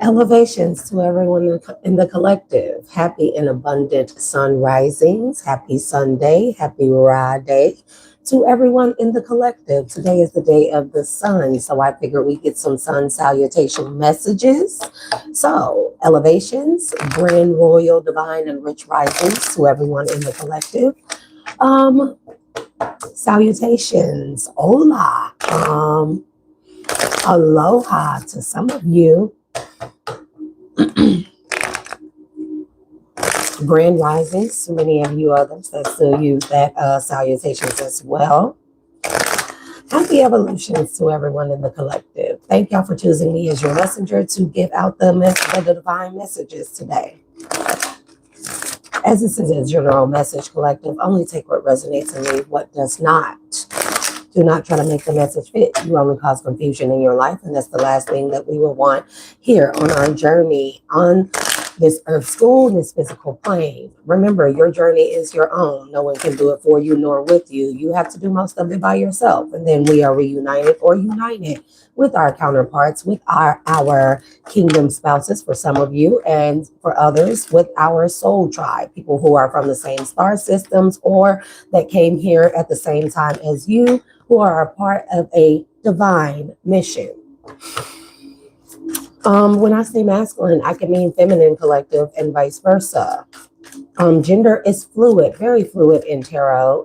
Elevations to everyone in the collective. Happy and abundant sun risings. Happy Sunday. Happy Ra Day to everyone in the collective. Today is the day of the sun, so I figured we get some sun salutation messages. So, elevations, grand, royal, divine, and rich risings to everyone in the collective. Um, Salutations, hola, aloha to some of you. Grand risings to many of you others that still use that salutations as well. Happy evolutions to everyone in the collective. Thank y'all for choosing me as your messenger to give out the divine messages today. As this is a general message collective, only take what resonates and leave what does not. Do not try to make the message fit. You only cause confusion in your life, and that's the last thing that we will want here on our journey on this earth school, this physical plane. Remember, your journey is your own. No one can do it for you nor with you. You have to do most of it by yourself, and then we are reunited or united with our counterparts, with our kingdom spouses for some of you, and for others with our soul tribe, people who are from the same star systems or that came here at the same time as you, who are a part of a divine mission. When I say masculine, I can mean feminine collective and vice versa. Gender is fluid, very fluid in tarot.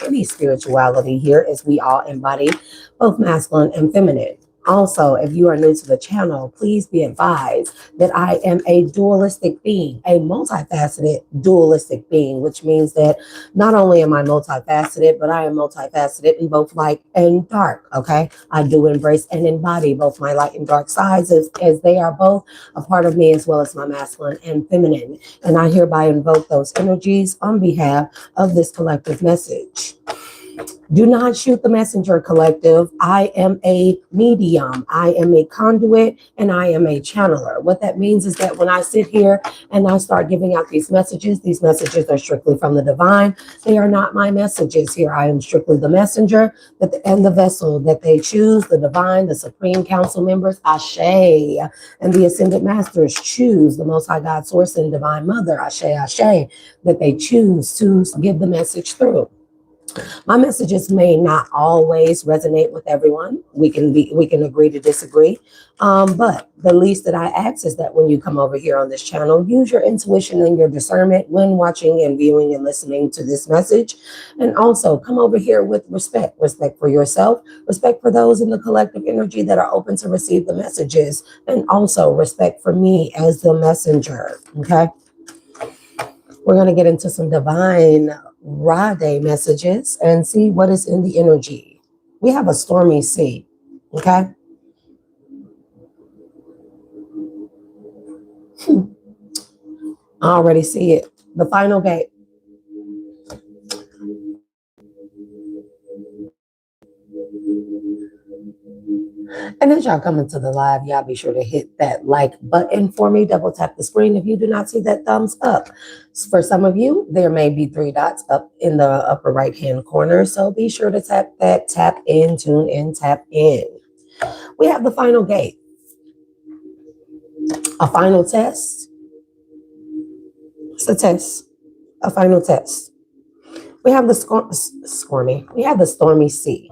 Any spirituality here is we all embody both masculine and feminine. Also, if you are new to the channel, please be advised that I am a dualistic being, a multifaceted dualistic being, which means that not only am I multifaceted, but I am multifaceted in both light and dark, okay? I do embrace and embody both my light and dark sides as they are both a part of me as well as my masculine and feminine. And I hereby invoke those energies on behalf of this collective message. Do not shoot the messenger, collective. I am a medium. I am a conduit and I am a channeler. What that means is that when I sit here and I start giving out these messages are strictly from the divine. They are not my messages here. I am strictly the messenger and the vessel that they choose. The divine, the supreme council members, Ashe, and the ascended masters choose the Most High God, Source, and Divine Mother, Ashe, Ashe, that they choose to give the message through. My messages may not always resonate with everyone. We can agree to disagree. But the least that I ask is that when you come over here on this channel, use your intuition and your discernment when watching and viewing and listening to this message. And also come over here with respect for yourself, respect for those in the collective energy that are open to receive the messages, and also respect for me as the messenger. Okay. We're going to get into some divine Ra Day messages and see what is in the energy. We have a stormy sea, okay? I already see it. The final gate. And as y'all come into the live, y'all be sure to hit that like button for me. Double tap the screen if you do not see that thumbs up. For some of you, there may be 3 dots up in the upper right-hand corner. So be sure to tap that, tap in, tune in, tap in. We have the final gate. A final test. It's a test. A final test. We have the stormy sea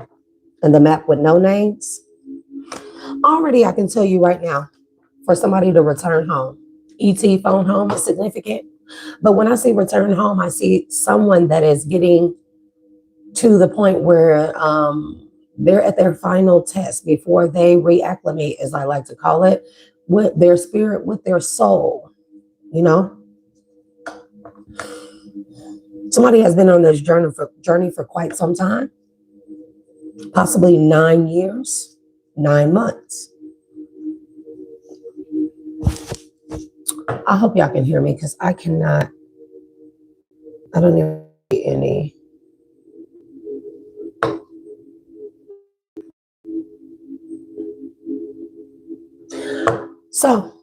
and the map with no names. Already, I can tell you right now, for somebody to return home, ET phone home is significant. But when I see return home, I see someone that is getting to the point where they're at their final test before they reacclimate, as I like to call it, with their spirit, with their soul, you know? Somebody has been on this journey for quite some time, possibly 9 years, 9 months. I hope y'all can hear me because I cannot. I don't even see any. So,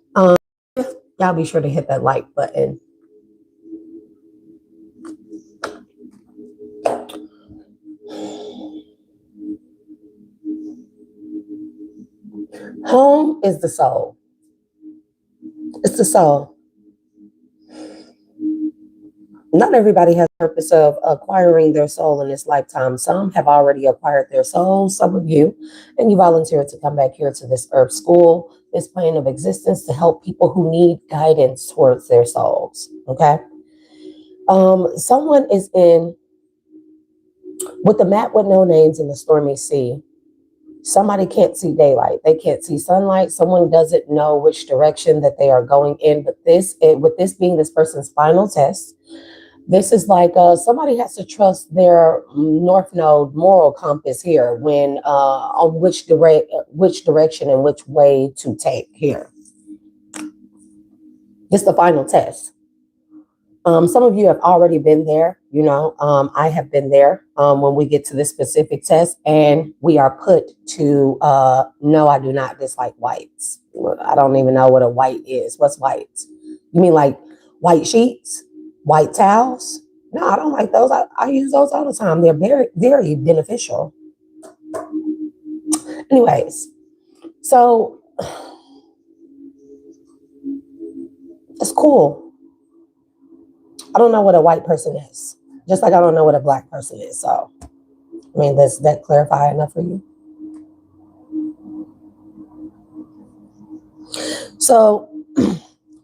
y'all be sure to hit that like button. Home is the soul. It's the soul. Not everybody has the purpose of acquiring their soul in this lifetime. Some have already acquired their soul, some of you, and you volunteered to come back here to this earth school, this plane of existence, to help people who need guidance towards their souls. Okay. Someone is in with the map with no names in the stormy sea. Somebody can't see daylight. They can't see sunlight. Someone doesn't know which direction that they are going in. But with this being this person's final test, this is like somebody has to trust their North Node moral compass here when on which direction and which way to take here. This is the final test. Some of you have already been there, you know. I have been there when we get to this specific test, and we are put to no, I do not dislike whites. I don't even know what a white is. What's whites? You mean like white sheets, white towels? No, I don't like those. I use those all the time. They're very, very beneficial. Anyways, so it's cool. I don't know what a white person is, just like I don't know what a black person is. So, I mean, does that clarify enough for you? So,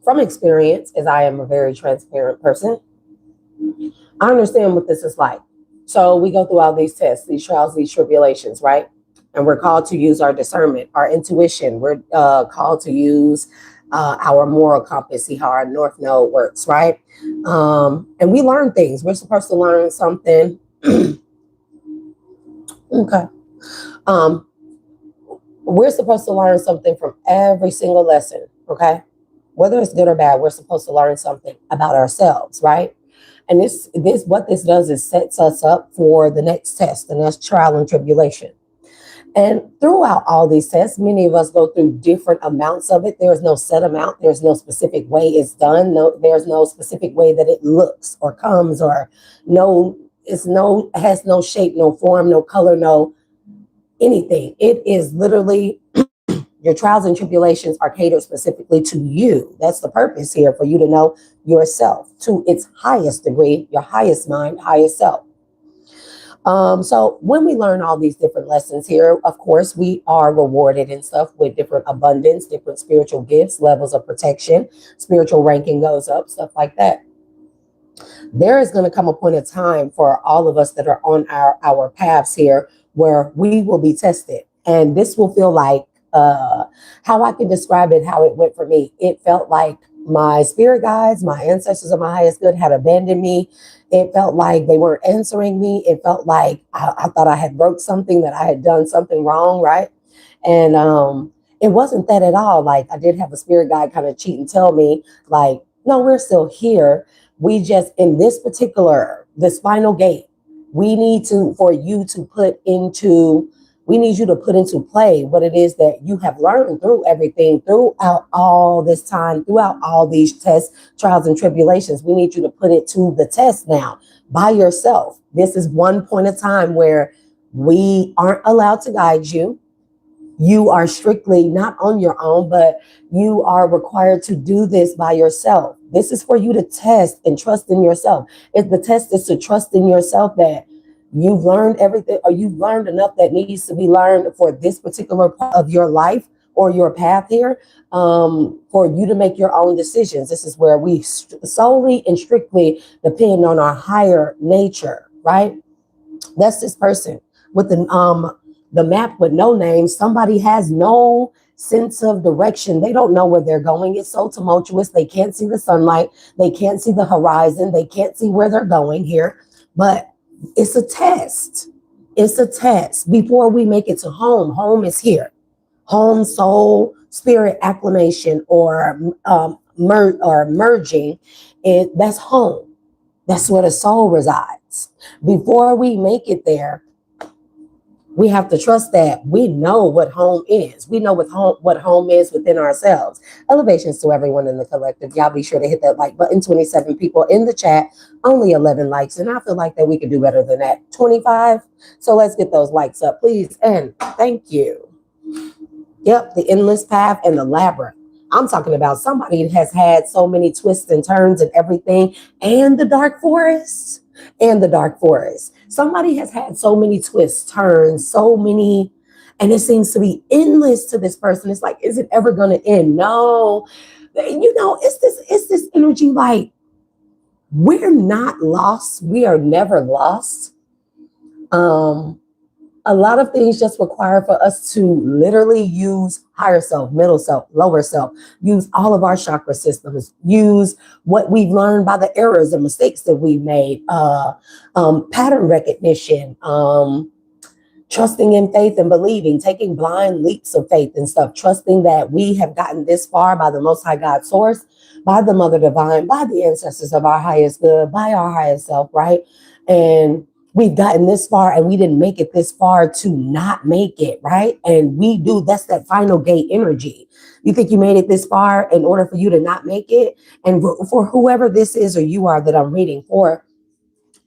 from experience, as I am a very transparent person, I understand what this is like. So we go through all these tests, these trials, these tribulations, right? And we're called to use our discernment, our intuition. We're called to use our moral compass, see how our North Node works, right? And we learn things. We're supposed to learn something. Okay. We're supposed to learn something from every single lesson, okay? Whether it's good or bad, we're supposed to learn something about ourselves, right? And what this does is sets us up for the next test, and that's trial and tribulation. And throughout all these tests, many of us go through different amounts of it. There's no set amount. There's no specific way it's done. No, there's no specific way that it looks or comes, or has no shape, no form, no color, no anything. It is literally your trials and tribulations are catered specifically to you. That's the purpose here, for you to know yourself to its highest degree, your highest mind, highest self. So when we learn all these different lessons here, of course, we are rewarded and stuff with different abundance, different spiritual gifts, levels of protection, spiritual ranking goes up, stuff like that. There is going to come a point of time for all of us that are on our paths here where we will be tested. And this will feel like, how I can describe it, how it went for me. It felt like my spirit guides, my ancestors of my highest good had abandoned me. It felt like they weren't answering me. It felt like I thought I had broke something, that I had done something wrong, right? And it wasn't that at all. Like, I did have a spirit guide kind of cheat and tell me, like, no, we're still here. We just, in this final gate, we need you to put into play what it is that you have learned through everything, throughout all this time, throughout all these tests, trials, and tribulations. We need you to put it to the test now by yourself. This is one point of time where we aren't allowed to guide you. You are strictly not on your own, but you are required to do this by yourself. This is for you to test and trust in yourself. If the test is to trust in yourself, that you've learned everything, or you've learned enough that needs to be learned for this particular part of your life or your path here, for you to make your own decisions. This is where we solely and strictly depend on our higher nature, right? That's this person with the map with no name. Somebody has no sense of direction. They don't know where they're going. It's so tumultuous. They can't see the sunlight. They can't see the horizon. They can't see where they're going here. But it's a test. It's a test before we make it to home. Home is here. Home, soul, spirit acclamation, or merging. That's home. That's where the soul resides. Before we make it there, we have to trust that we know what home is. We know what home is within ourselves. Elevations to everyone in the collective. Y'all be sure to hit that like button. 27 people in the chat, only 11 likes. And I feel like that we could do better than that. 25. So let's get those likes up, please. And thank you. Yep, the endless path and the labyrinth. I'm talking about somebody that has had so many twists and turns and everything, and the dark forest, and the dark forest. Somebody has had so many twists, turns, so many, and it seems to be endless to this person. It's like, is it ever going to end? No. You know, it's this energy like, we're not lost. We are never lost. A lot of things just require for us to literally use higher self, middle self, lower self, use all of our chakra systems, use what we've learned by the errors and mistakes that we've made, pattern recognition, trusting in faith and believing, taking blind leaps of faith and stuff, trusting that we have gotten this far by the Most High God source, by the Mother Divine, by the ancestors of our highest good, by our highest self, right? And we've gotten this far and we didn't make it this far to not make it, right? And we do, that's that final gate energy. You think you made it this far in order for you to not make it? And for whoever this is or you are that I'm reading for,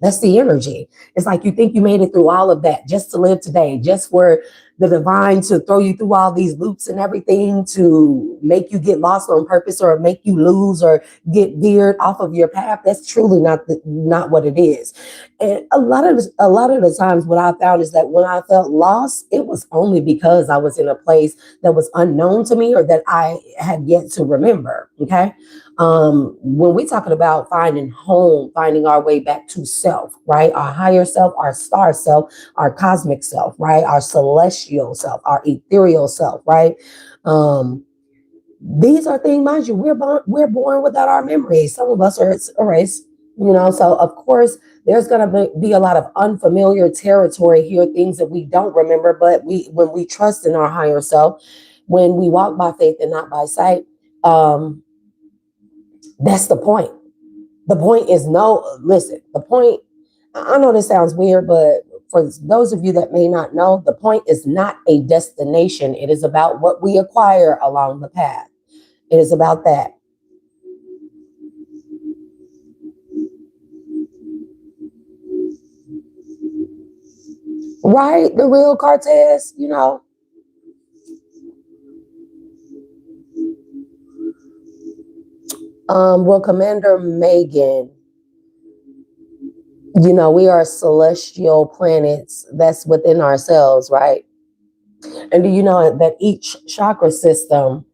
that's the energy. It's like you think you made it through all of that just to live today, just for the divine to throw you through all these loops and everything to make you get lost on purpose or make you lose or get veered off of your path. That's truly not what it is. And a lot of the times what I found is that when I felt lost, it was only because I was in a place that was unknown to me or that I had yet to remember. Okay. When we're talking about finding home, finding our way back to self, right? Our higher self, our star self, our cosmic self, right? Our celestial self, our ethereal self, right? These are things, mind you, we're born without our memories. Some of us are erased, you know, so of course there's going to be a lot of unfamiliar territory here, things that we don't remember, but when we trust in our higher self, when we walk by faith and not by sight, that's the point. The point is the point, I know this sounds weird, but for those of you that may not know, the point is not a destination. It is about what we acquire along the path. It is about that. Right? The real Cortez, you know. Well, Commander Megan, you know, we are celestial planets that's within ourselves, right? And do you know that each chakra system,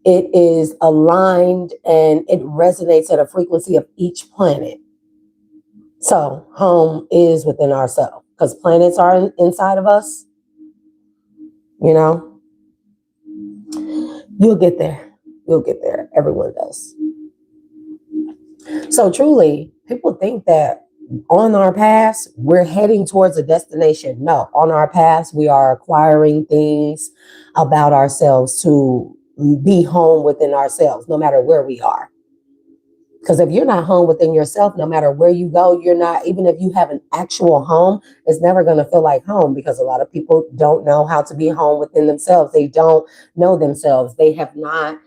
it is aligned and it resonates at a frequency of each planet. So home is within ourselves because planets are inside of us, you know. You'll get there. You'll get there. Everyone does. So truly, people think that on our paths, we're heading towards a destination. No, on our paths, we are acquiring things about ourselves to be home within ourselves, no matter where we are. Because if you're not home within yourself, no matter where you go, you're not, even if you have an actual home, it's never going to feel like home because a lot of people don't know how to be home within themselves. They don't know themselves. They have not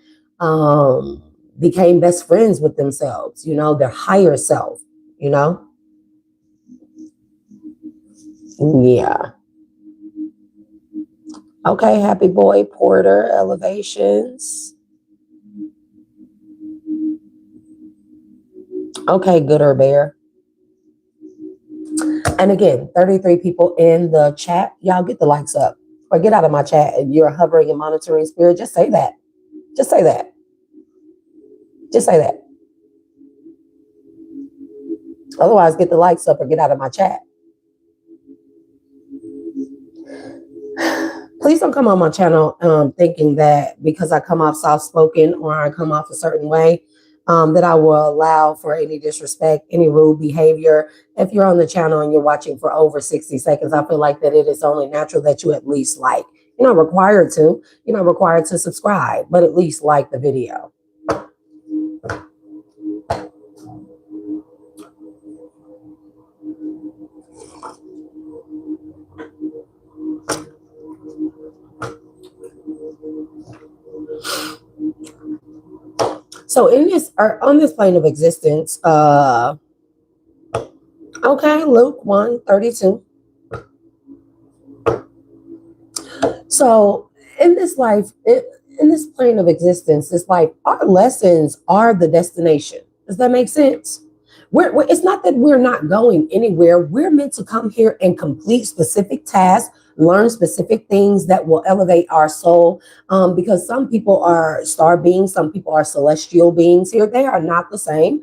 became best friends with themselves, you know, their higher self, you know? Yeah. Okay, happy boy, Porter, elevations. Okay, gooder bear. And again, 33 people in the chat. Y'all get the likes up or get out of my chat. If you're hovering and monitoring spirit, just say that. Just say that. Just say that. Otherwise, get the likes up or get out of my chat. Please don't come on my channel thinking that because I come off soft-spoken or I come off a certain way, that I will allow for any disrespect, any rude behavior. If you're on the channel and you're watching for over 60 seconds, I feel like that it is only natural that you at least like. You're not required to. You're not required to subscribe, but at least like the video. So in this, or on this plane of existence, okay, Luke 1:32. So in this life, in this plane of existence, it's like our lessons are the destination. Does that make sense? It's not that we're not going anywhere. We're meant to come here and complete specific tasks, learn specific things that will elevate our soul. Because some people are star beings, some people are celestial beings here. They are not the same.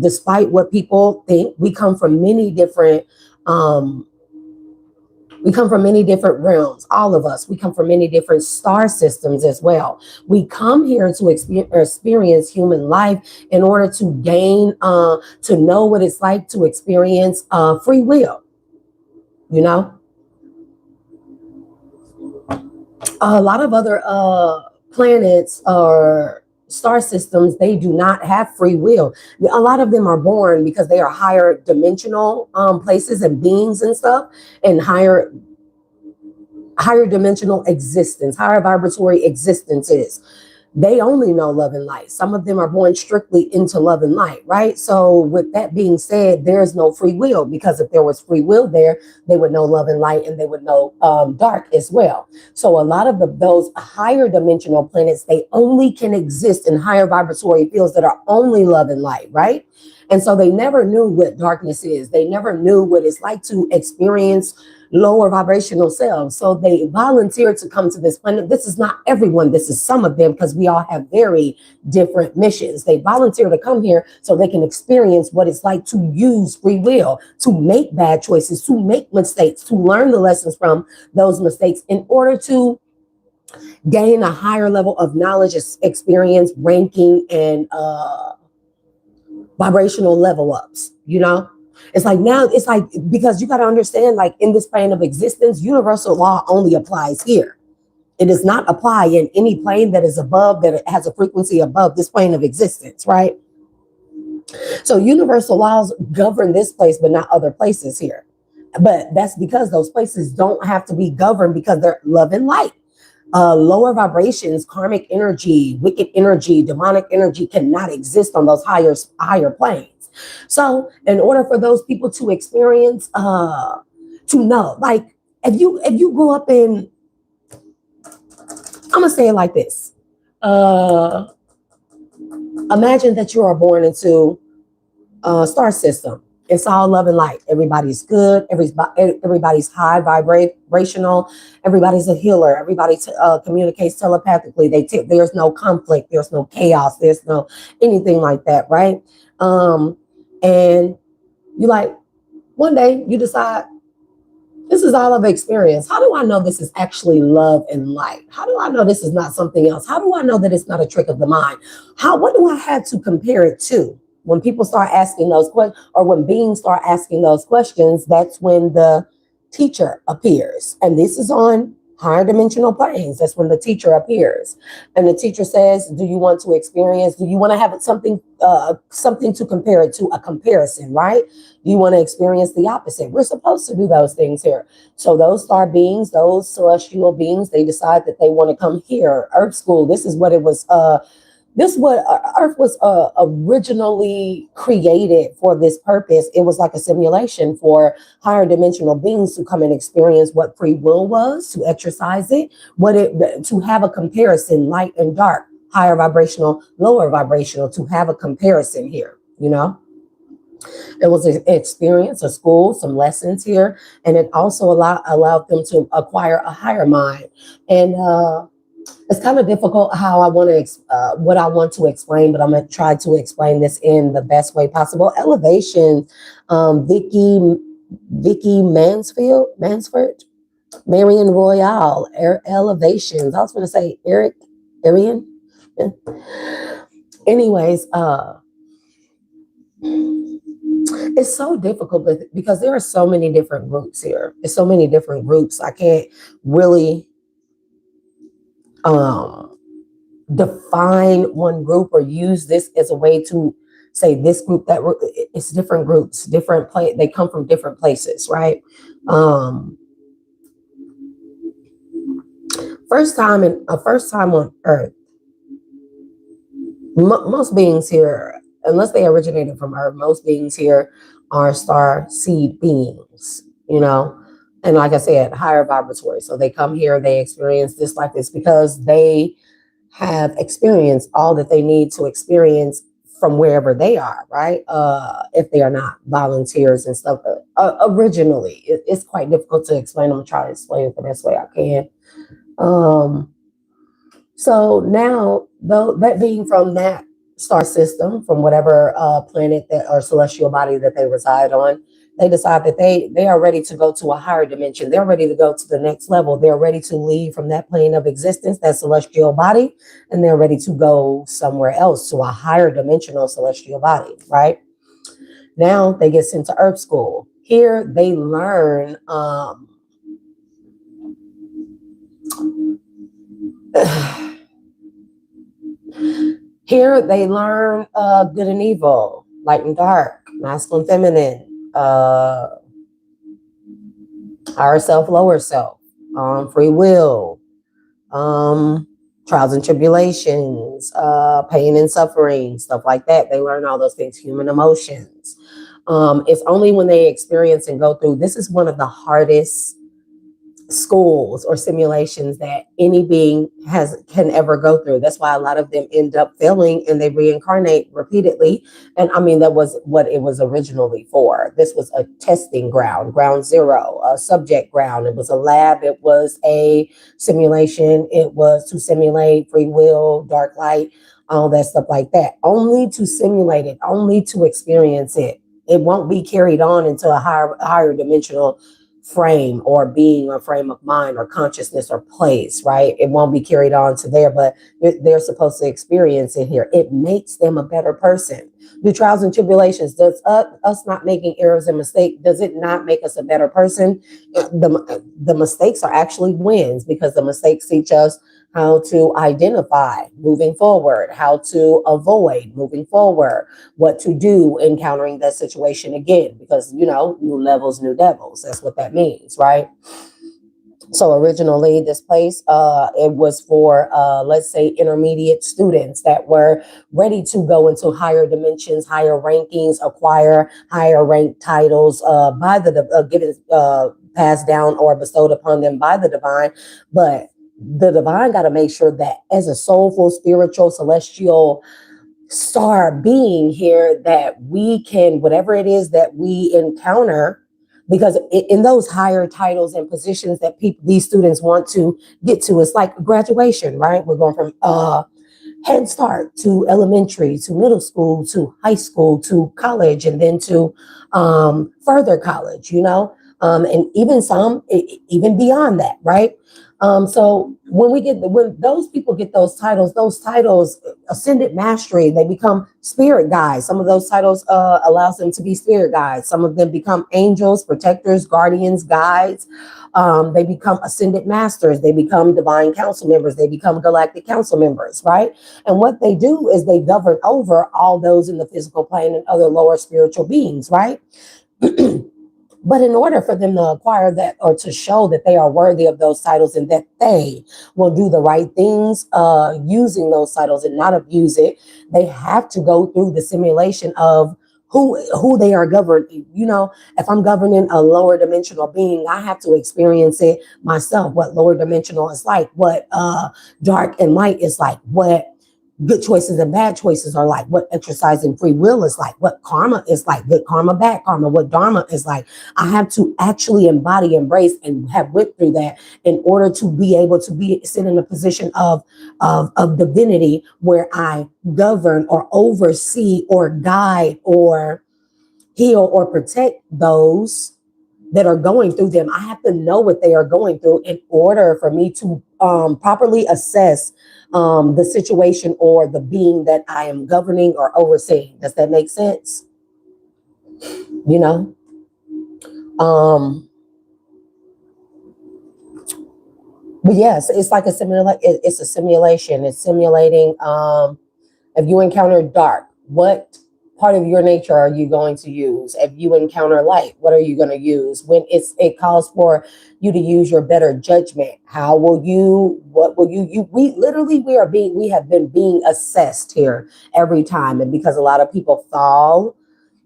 Despite what people think, we come from many different realms, all of us. We come from many different star systems as well. We come here to experience human life in order to gain, to know what it's like to experience free will. You know, a lot of other planets or star systems, they do not have free will. A lot of them are born because they are higher dimensional places and beings and stuff, and higher dimensional existence, higher vibratory existences. They only know love and light. Some of them are born strictly into love and light, right? So with that being said, there's no free will, because if there was free will there, they would know love and light, and they would know dark as well. So a lot of those higher dimensional planets, they only can exist in higher vibratory fields that are only love and light, right? And so they never knew what darkness is. They never knew what it's like to experience lower vibrational selves. So they volunteered to come to this planet. This is not everyone. This is some of them, because we all have very different missions. They volunteer to come here so they can experience what it's like to use free will, to make bad choices, to make mistakes, to learn the lessons from those mistakes in order to gain a higher level of knowledge, experience, ranking, and vibrational level ups, you know? It's like now, it's like, because you got to understand, like in this plane of existence, universal law only applies here. It does not apply in any plane that is above, that it has a frequency above this plane of existence, right? So universal laws govern this place, but not other places here. But that's because those places don't have to be governed, because they're love and light. Lower vibrations, karmic energy, wicked energy, demonic energy cannot exist on those higher planes. So in order for those people to experience, to know, like if you grew up in, I'm gonna say it like this. Imagine that you are born into a star system. It's all love and light. Everybody's good. Everybody's high vibrational. Everybody's a healer. Everybody communicates telepathically. There's no conflict. There's no chaos. There's no anything like that, right? And you like, one day you decide, this is all I've experienced. How do I know this is actually love and light? How do I know this is not something else? How do I know that it's not a trick of the mind? What do I have to compare it to? When people start asking those questions, or when beings start asking those questions, that's when the teacher appears. And this is on higher dimensional planes. That's when the teacher appears. And the teacher says, do you want to experience, do you want to have something to compare it to, a comparison, right? Do you want to experience the opposite? We're supposed to do those things here. So those star beings, those celestial beings, they decide that they want to come here. Earth school, this is what it was, Earth was originally created for this purpose. It was like a simulation for higher dimensional beings to come and experience what free will was, to exercise it, to have a comparison, light and dark, higher vibrational, lower vibrational, to have a comparison here, you know? It was an experience, a school, some lessons here, and it also allowed them to acquire a higher mind. And it's kind of difficult how I want to, what I want to explain, but I'm going to try to explain this in the best way possible. Elevation, Vicky Mansford, Marion Royale, Elevations. I was going to say Arian. Anyways, it's so difficult because there are so many different groups here. There's so many different groups. I can't really define one group or use this as a way to say this group, that it's different groups, different they come from different places, right? First time on Earth, most beings here, unless they originated from Earth, most beings here are star seed beings, you know. And like I said, higher vibratory. So they come here, they experience this like this because they have experienced all that they need to experience from wherever they are, right? If they are not volunteers and stuff. Originally, it's quite difficult to explain. I'm gonna try to explain it the best way I can. So now, though, that being from that star system, from whatever planet that or celestial body that they reside on, they decide that they are ready to go to a higher dimension. They're ready to go to the next level. They're ready to leave from that plane of existence, that celestial body, and they're ready to go somewhere else to a higher dimensional celestial body, right? Now they get sent to Earth School. Here they learn here they learn good and evil, light and dark, masculine, feminine, higher self, lower self, free will, trials and tribulations, pain and suffering, stuff like that. They learn all those things, human emotions. It's only when they experience and go through, this is one of the hardest schools or simulations that any being can ever go through. That's why a lot of them end up failing and they reincarnate repeatedly. And I mean, that was what it was originally for. This was a testing ground, ground zero, a subject ground. It was a lab. It was a simulation. It was to simulate free will, dark light, all that stuff like that. Only to simulate it, only to experience it. It won't be carried on into a higher dimensional frame or being or frame of mind or consciousness or place, right? It won't be carried on to there, but they're supposed to experience it here. It makes them a better person. Do trials and tribulations, does us not making errors and mistakes, does it not make us a better person? The mistakes are actually wins, because the mistakes teach us how to identify moving forward, how to avoid moving forward, what to do encountering that situation again, because, you know, new levels, new devils. That's what that means, right? So originally this place, it was for, let's say, intermediate students that were ready to go into higher dimensions, higher rankings, acquire higher ranked titles by the given, passed down or bestowed upon them by the divine. But the divine got to make sure that as a soulful, spiritual, celestial star being here, that we can, whatever it is that we encounter, because in those higher titles and positions that these students want to get to, it's like graduation, right? We're going from Head Start to elementary to middle school to high school to college, and then to further college, you know, and even some even beyond that, right? So when those people get those titles, ascended mastery, they become spirit guides. Some of those titles allows them to be spirit guides. Some of them become angels, protectors, guardians, guides. They become ascended masters. They become divine council members. They become galactic council members, right? And what they do is they govern over all those in the physical plane and other lower spiritual beings, right? But in order for them to acquire that, or to show that they are worthy of those titles and that they will do the right things using those titles and not abuse it, they have to go through the simulation of who they are governing. You know, if I'm governing a lower dimensional being, I have to experience it myself, what lower dimensional is like, what dark and light is like, what good choices and bad choices are like, what exercising free will is like, what karma is like, good karma, bad karma, what dharma is like. I have to actually embody, embrace, and have went through that in order to be able to sit in a position of divinity, where I govern or oversee or guide or heal or protect those that are going through them. I have to know what they are going through in order for me to properly assess the situation or the being that I am governing or overseeing. Does that make sense? You know? But yes, it's like it's a simulation. It's simulating if you encounter dark, what part of your nature are you going to use? If you encounter light, what are you going to use? When it calls for you to use your better judgment, what will you we have been being assessed here every time. And because a lot of people fall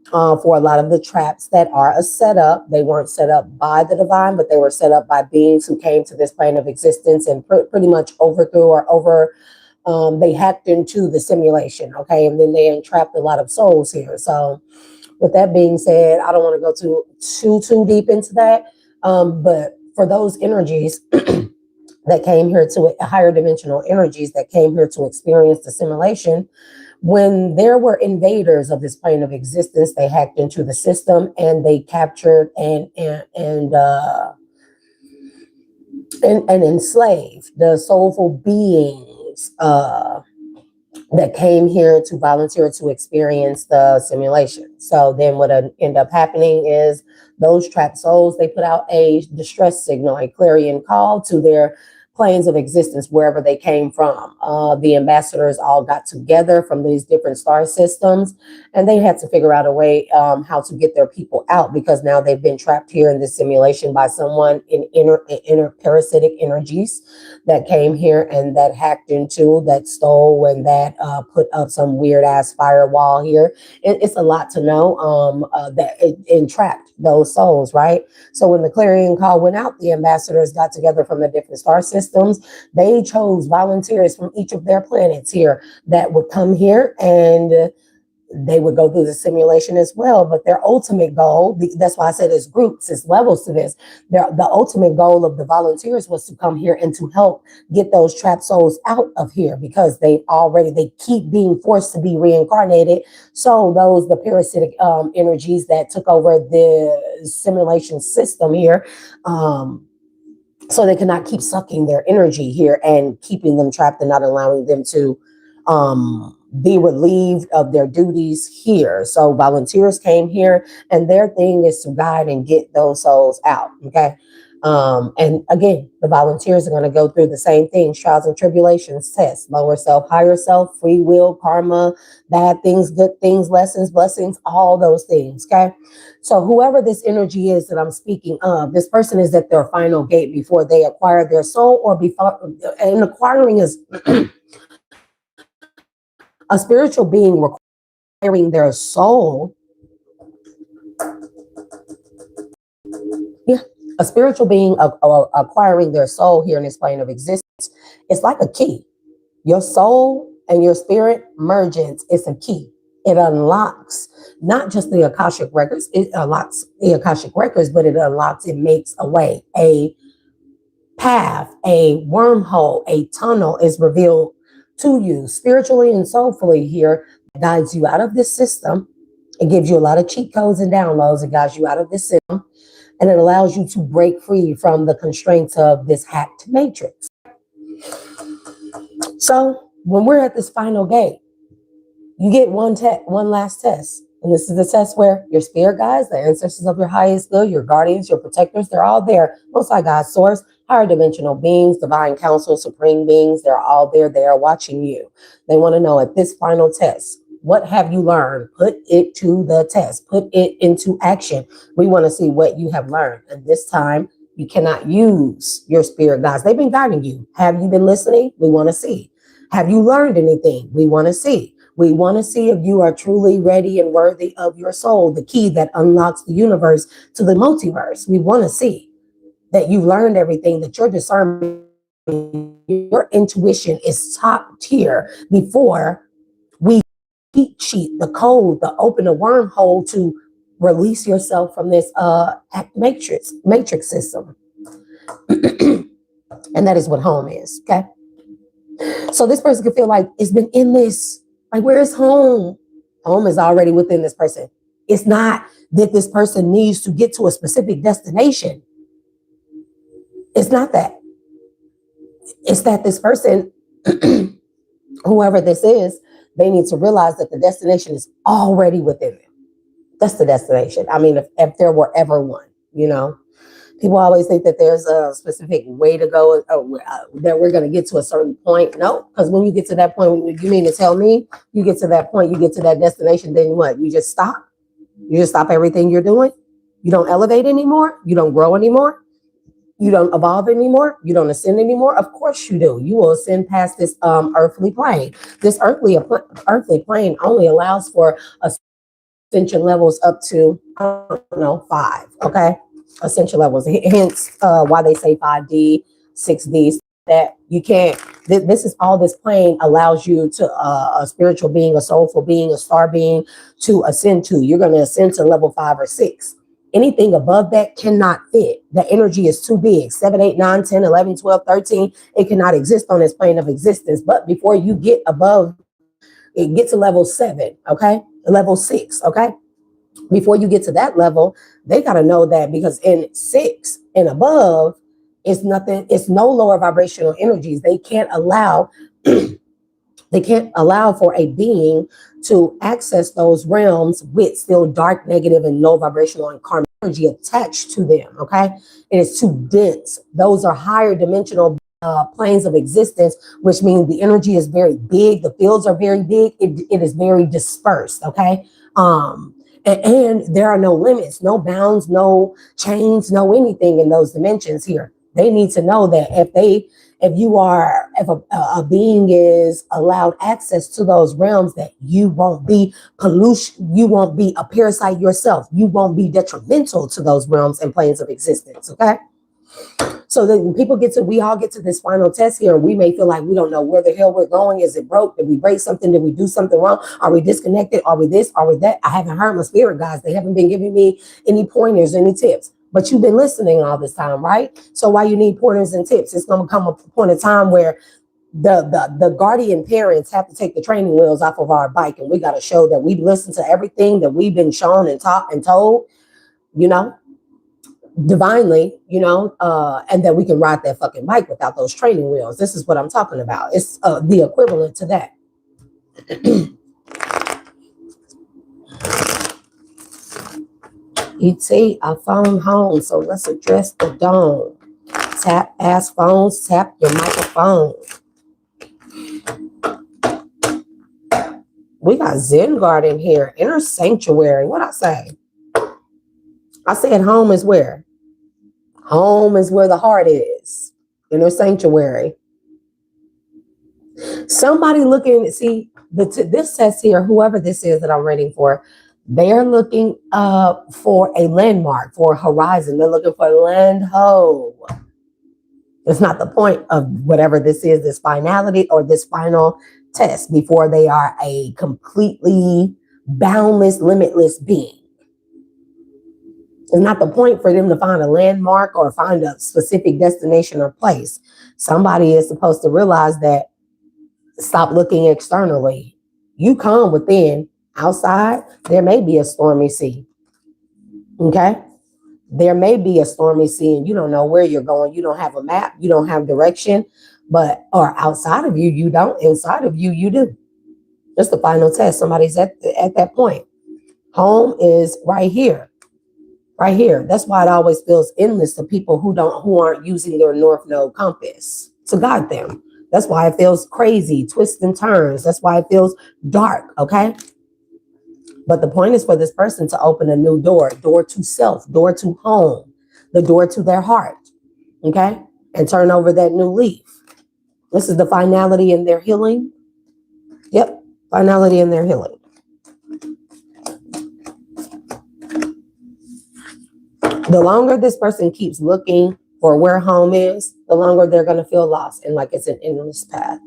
for a lot of the traps that are a setup, they weren't set up by the divine, but they were set up by beings who came to this plane of existence and pretty much overthrew or They hacked into the simulation, okay, and then they entrapped a lot of souls here. So with that being said, I don't want to go too deep into that. But for those energies that came here to higher dimensional energies that came here to experience the simulation, when there were invaders of this plane of existence, they hacked into the system and they captured and enslaved the soulful beings that came here to volunteer to experience the simulation. So then what end up happening is those trapped souls, they put out a distress signal, a clarion call to their planes of existence, wherever they came from. The ambassadors all got together from these different star systems, and they had to figure out a way how to get their people out, because now they've been trapped here in this simulation by someone in inner parasitic energies that came here and that hacked into, that stole, and that put up some weird ass firewall here. It's a lot to know that it entrapped those souls, right? So when the clarion call went out, the ambassadors got together from the different star systems. They chose volunteers from each of their planets here that would come here, and they would go through the simulation as well. But their ultimate goal, that's why I said there's groups, there's levels to this. The ultimate goal of the volunteers was to come here and to help get those trapped souls out of here, because they keep being forced to be reincarnated. So the parasitic energies that took over the simulation system here, so they cannot keep sucking their energy here and keeping them trapped and not allowing them to be relieved of their duties here. So volunteers came here, and their thing is to guide and get those souls out. Okay. And again, the volunteers are going to go through the same things: trials and tribulations, tests, lower self, higher self, free will, karma, bad things, good things, lessons, blessings, all those things. Okay. So whoever this energy is that I'm speaking of, this person is at their final gate before they acquire their soul, or before, and acquiring is a spiritual being requiring their soul. Yeah, a spiritual being acquiring their soul here in this plane of existence. It's like a key. Your soul and your spirit merges. It's a key. It unlocks not just the Akashic records. It unlocks the Akashic records, but it makes a way, a path, a wormhole, a tunnel is revealed to you spiritually and soulfully here. It guides you out of this system. It gives you a lot of cheat codes and downloads. It guides you out of this system, and it allows you to break free from the constraints of this hacked matrix. So when we're at this final gate, you get one last test. And this is the test where your spirit guides, the ancestors of your highest good, your guardians, your protectors, they're all there. Most High God source, higher dimensional beings, divine council, supreme beings, they're all there. They are watching you. They want to know at this final test, what have you learned? Put it to the test. Put it into action. We want to see what you have learned. And this time, you cannot use your spirit guides. They've been guiding you. Have you been listening? We want to see. Have you learned anything? We want to see. We want to see if you are truly ready and worthy of your soul, the key that unlocks the universe to the multiverse. We want to see that you've learned everything, that your discernment, your intuition is top tier before we cheat sheet, the code, to open a wormhole to release yourself from this matrix system. And that is what home is. Okay. So this person could feel like it's been in this. Like, where is home? Home is already within this person. It's not that this person needs to get to a specific destination. It's not that. It's that this person, whoever this is, they need to realize that the destination is already within them. That's the destination. I mean, if there were ever one, you know. People always think that there's a specific way to go, that we're going to get to a certain point. No, because when you get to that point, you mean to tell me you get to that point, you get to that destination, then what? You just stop? You just stop everything you're doing? You don't elevate anymore? You don't grow anymore? You don't evolve anymore? You don't ascend anymore? Of course you do. You will ascend past this earthly plane. This earthly plane only allows for ascension levels up to, 5, okay? Ascension levels, hence why they say 5D, 6D, that. You can't, this is all this plane allows you to, a spiritual being, a soulful being, a star being to ascend to. You're going to ascend to level 5 or 6. Anything above that cannot fit. The energy is too big. 7, 8, 9, 10, 11, 12, 13. It cannot exist on this plane of existence. But before you get above, it gets to level 7, okay? Level 6, okay? Before you get to that level, they got to know that, because in 6 and above, it's nothing, it's no lower vibrational energies. They can't allow for a being to access those realms with still dark, negative, and low vibrational and karmic energy attached to them, okay? It is too dense. Those are higher dimensional planes of existence, which means the energy is very big. The fields are very big. It is very dispersed, okay? And there are no limits, no bounds, no chains, no anything in those dimensions here. They need to know that if a being is allowed access to those realms, that you won't be pollution, you won't be a parasite yourself. You won't be detrimental to those realms and planes of existence, okay? So then we all get to this final test here. We may feel like we don't know where the hell we're going. Is it broke? Did we break something? Did we do something wrong? Are we disconnected? Are we this? Are we that? I haven't heard my spirit guides. They haven't been giving me any pointers, any tips. But you've been listening all this time, right? So why you need pointers and tips? It's going to come a point of time where the guardian parents have to take the training wheels off of our bike, and we got to show that we've listened to everything that we've been shown and taught and told, divinely, and that we can ride that fucking bike without those training wheels. This is what I'm talking about. It's the equivalent to that. E.T., I phone home, so let's address the dome. Tap ask phones, tap your microphone. We got Zen Garden here, inner sanctuary. What I say? I said home is where? Home is where the heart is. Inner sanctuary. Somebody looking, see, this says here, whoever this is that I'm reading for, they're looking for a landmark, for a horizon. They're looking for land ho. It's not the point of whatever this is, this finality or this final test, before they are a completely boundless, limitless being. It's not the point for them to find a landmark or find a specific destination or place. Somebody is supposed to realize that, stop looking externally. You come within. Outside, there may be a stormy sea. Okay? There may be a stormy sea and you don't know where you're going. You don't have a map. You don't have direction. Or outside of you, you don't. Inside of you, you do. That's the final test. Somebody's at that point. Home is right here. Right here. That's why it always feels endless to people who aren't using their North Node compass to guide them. That's why it feels crazy, twists and turns. That's why it feels dark, okay? But the point is for this person to open a new door to self, door to home, the door to their heart, okay? And turn over that new leaf. This is the finality in their healing. Yep, finality in their healing. The longer this person keeps looking for where home is, the longer they're going to feel lost and like it's an endless path.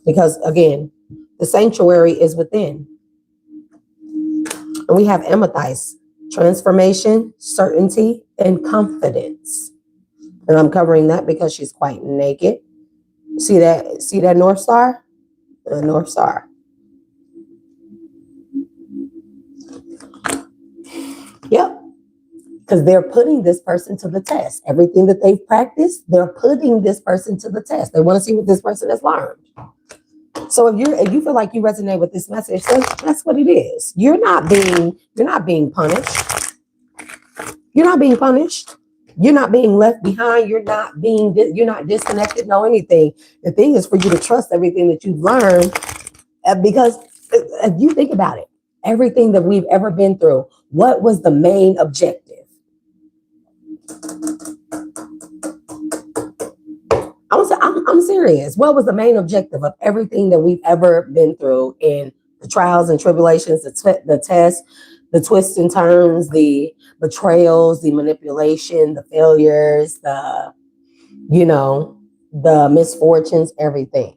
Because again, the sanctuary is within. And we have amethyst, transformation, certainty, and confidence. And I'm covering that because she's quite naked. See that North Star? The North Star. Yep. Because they're putting this person to the test. Everything that they've practiced, they're putting this person to the test. They want to see what this person has learned. So if you feel like you resonate with this message, that's what it is. You're not being punished. You're not being punished. You're not being left behind. You're not disconnected. No, anything. The thing is for you to trust everything that you've learned, because if you think about it, everything that we've ever been through, what was the main objective? I'm serious. What was the main objective of everything that we've ever been through in the trials and tribulations, the tests, the twists and turns, the betrayals, the manipulation, the failures, the misfortunes, everything.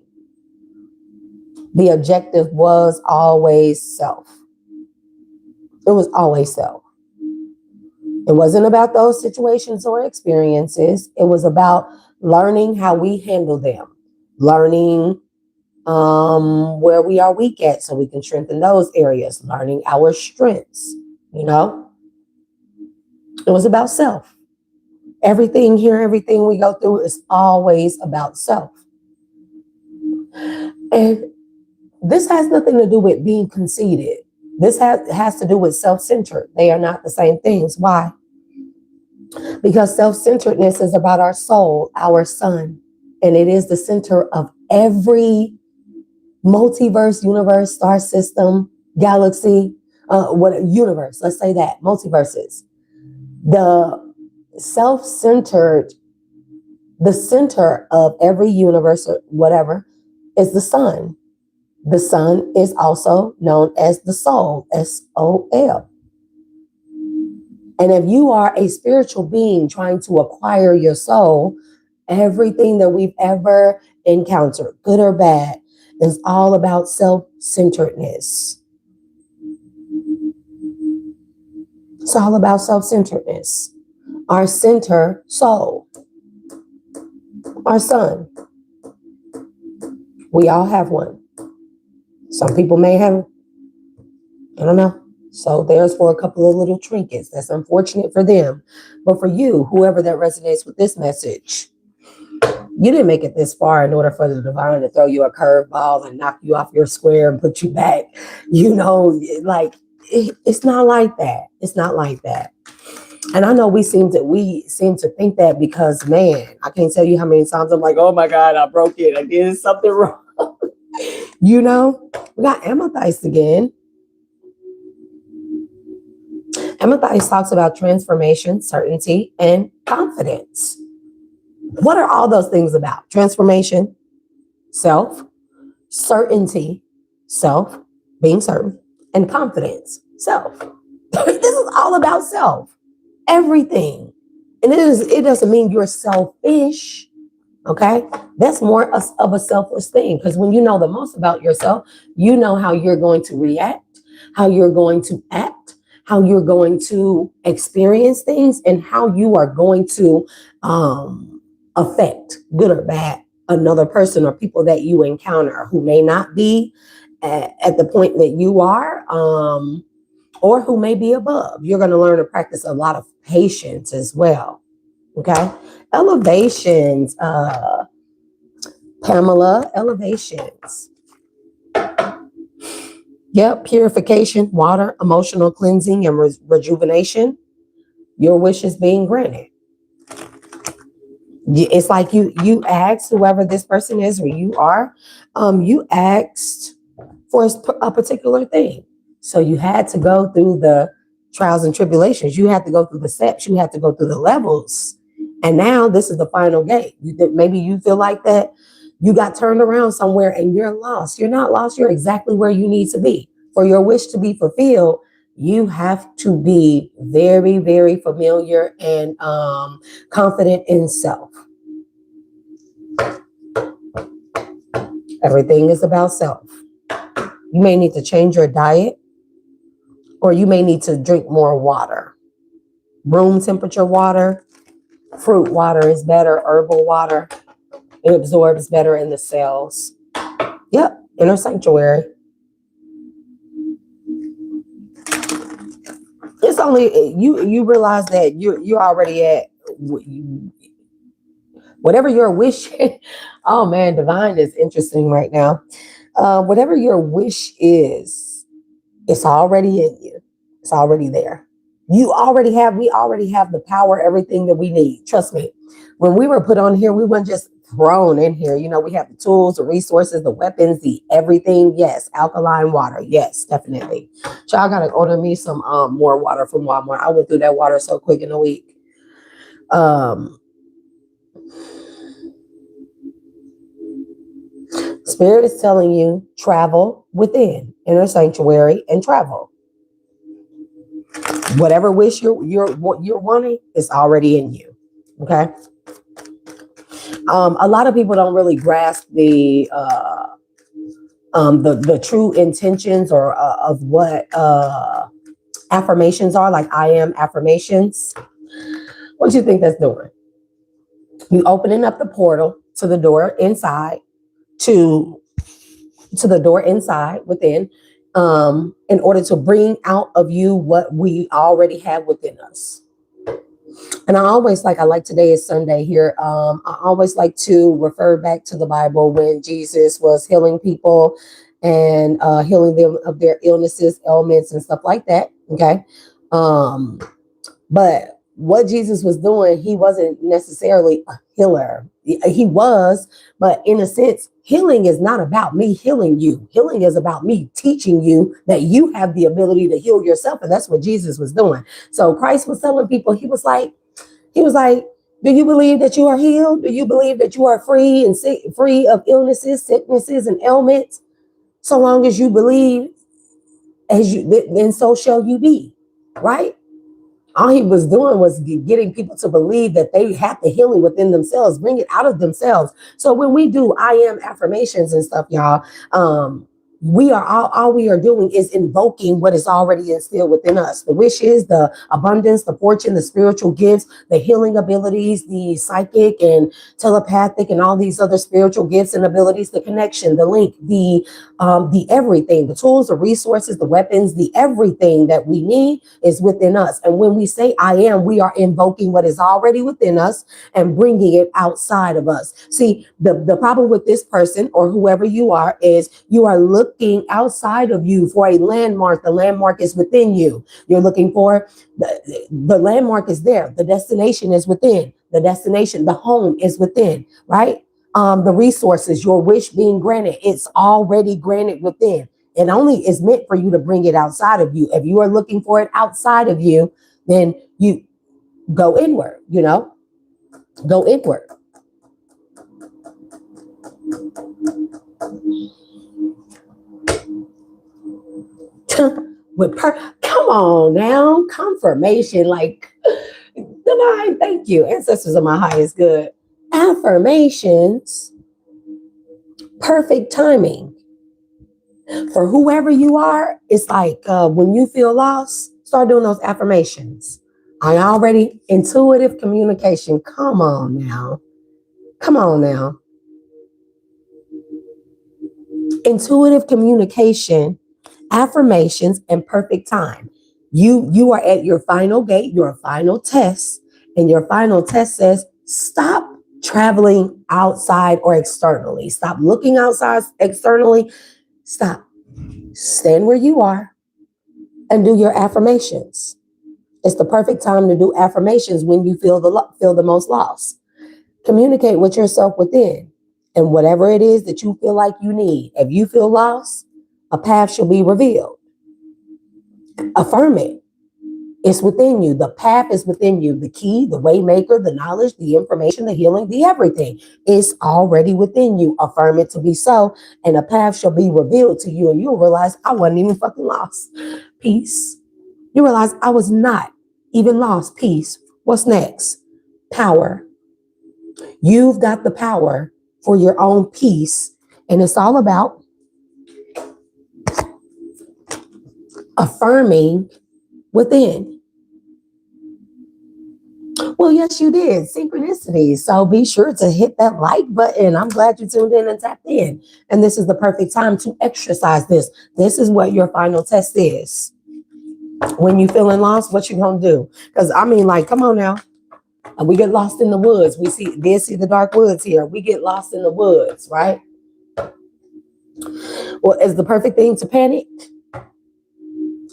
The objective was always self. It was always self. It wasn't about those situations or experiences. It was about learning how we handle them, learning where we are weak at so we can strengthen those areas, learning our strengths, you know? It was about self. Everything here, everything we go through is always about self. And this has nothing to do with being conceited. This has to do with self-centered. They are not the same things. Why? Because self-centeredness is about our soul, our sun, and it is the center of every multiverse, universe, star system, galaxy, universe. Let's say that multiverses. The self-centered, the center of every universe or whatever is the sun. The sun is also known as the soul, S-O-L. And if you are a spiritual being trying to acquire your soul, everything that we've ever encountered, good or bad, is all about self-centeredness. It's all about self-centeredness. Our center, soul, our sun. We all have one. Some people may have, I don't know. So there's for a couple of little trinkets. That's unfortunate for them. But for you, whoever that resonates with this message, you didn't make it this far in order for the divine to throw you a curveball and knock you off your square and put you back. Like it's not like that. It's not like that. And I know we seem to think that because, man, I can't tell you how many times I'm like, oh my God, I broke it. I did something wrong. We got amethyst again. Amethyst talks about transformation, certainty, and confidence. What are all those things about? Transformation, self, certainty, self, being certain, and confidence, self. This is all about self. Everything. And it doesn't mean you're selfish. Okay, that's more of a selfless thing, because when you know the most about yourself, you know how you're going to react, how you're going to act, how you're going to experience things, and how you are going to affect, good or bad, another person or people that you encounter who may not be at the point that you are, or who may be above. You're going to learn to practice a lot of patience as well. Okay. Elevations, Pamela, elevations. Yep, purification, water, emotional cleansing, and rejuvenation. Your wish is being granted. It's like you asked whoever this person is or you are, you asked for a particular thing. So you had to go through the trials and tribulations. You had to go through the steps. You had to go through the levels. And now this is the final gate. Maybe you feel like that you got turned around somewhere and you're lost. You're not lost. You're exactly where you need to be. For your wish to be fulfilled, you have to be very, very familiar and confident in self. Everything is about self. You may need to change your diet, or you may need to drink more water. Room temperature water, fruit water is better, herbal water. It absorbs better in the cells. Yep, inner sanctuary. It's only, you realize that you're already at whatever your wish. Oh man, divine is interesting right now. Whatever your wish is, it's already in you. It's already there. We already have the power, everything that we need. Trust me. When we were put on here, we weren't just thrown in here. We have the tools, the resources, the weapons, the everything. Yes. Alkaline water. Yes, definitely. So I gotta order me some more water from Walmart. I went through that water so quick in a week. Spirit is telling you travel within inner sanctuary and travel. Whatever wish you're wanting is already in you. Okay. A lot of people don't really grasp the true intentions or of what affirmations are, like I am affirmations. What do you think that's doing? You opening up the portal to the door inside, to the door inside within, in order to bring out of you what we already have within us. And I like today is Sunday here. I always like to refer back to the Bible when Jesus was healing people and healing them of their illnesses, ailments, and stuff like that. Okay. But what Jesus was doing, he wasn't necessarily a healer. He was, but in a sense, healing is not about me healing you. Healing is about me teaching you that you have the ability to heal yourself. And that's what Jesus was doing. So Christ was telling people, he was like, do you believe that you are healed? Do you believe that you are free and free of illnesses, sicknesses, and ailments? So long as you believe, then so shall you be, right? All he was doing was getting people to believe that they have the healing within themselves, bring it out of themselves. So when we do I am affirmations and stuff, y'all, we are all we are doing is invoking what is already instilled within us. The wishes, the abundance, the fortune, the spiritual gifts, the healing abilities, the psychic and telepathic and all these other spiritual gifts and abilities, the connection, the link, the everything, the tools, the resources, the weapons, the everything that we need is within us. And when we say I am, we are invoking what is already within us and bringing it outside of us. See, the problem with this person or whoever you are is you are looking outside of you for a landmark. The landmark is within you. You're looking for the landmark is there. The destination is within. The destination, the home is within, right? The resources, your wish being granted, it's already granted within. It only is meant for you to bring it outside of you. If you are looking for it outside of you, then you go inward, go inward. Come on now, confirmation, like divine, thank you. Ancestors are my highest good. Affirmations, perfect timing. For whoever you are, it's like when you feel lost, start doing those affirmations. Intuitive communication. Come on now. Intuitive communication, affirmations, and perfect time. You are at your final gate, your final test, and your final test says, stop traveling outside or externally. Stop looking outside externally. Stop. Stand where you are and do your affirmations. It's the perfect time to do affirmations when you feel the most lost. Communicate with yourself within, and whatever it is that you feel like you need. If you feel lost, a path shall be revealed. Affirm it. It's within you. The path is within you. The key, the way maker, the knowledge, the information, the healing, the everything is already within you. Affirm it to be so, and a path shall be revealed to you, and you'll realize I wasn't even fucking lost. Peace. You realize I was not even lost. Peace. What's next? Power. You've got the power for your own peace, and it's all about affirming within. Well, yes, you did. Synchronicity. So be sure to hit that like button. I'm glad you tuned in and tapped in. And this is the perfect time to exercise this. This is what your final test is. When you feeling lost, what you gonna do? Because come on now. We get lost in the woods. We see the dark woods here. We get lost in the woods, right? Well, is the perfect thing to panic?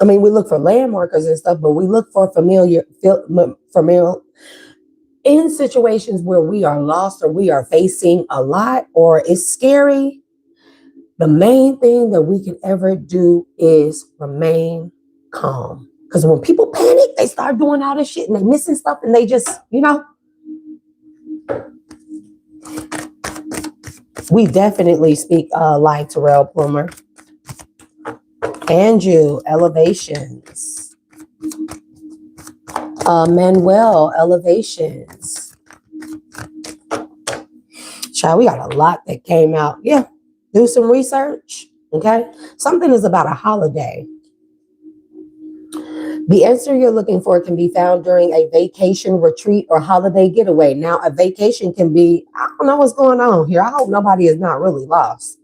We look for landmarkers and stuff, but we look for familiar in situations where we are lost or we are facing a lot or it's scary. The main thing that we can ever do is remain calm. Because when people panic, they start doing all this shit and they missing stuff and they just, We definitely speak live, Terrell Plummer. And you, elevations. Manuel, elevations. Child, we got a lot that came out. Yeah, do some research. Okay. Something is about a holiday. The answer you're looking for can be found during a vacation, retreat, or holiday getaway. Now, a vacation can be, I don't know what's going on here. I hope nobody is not really lost.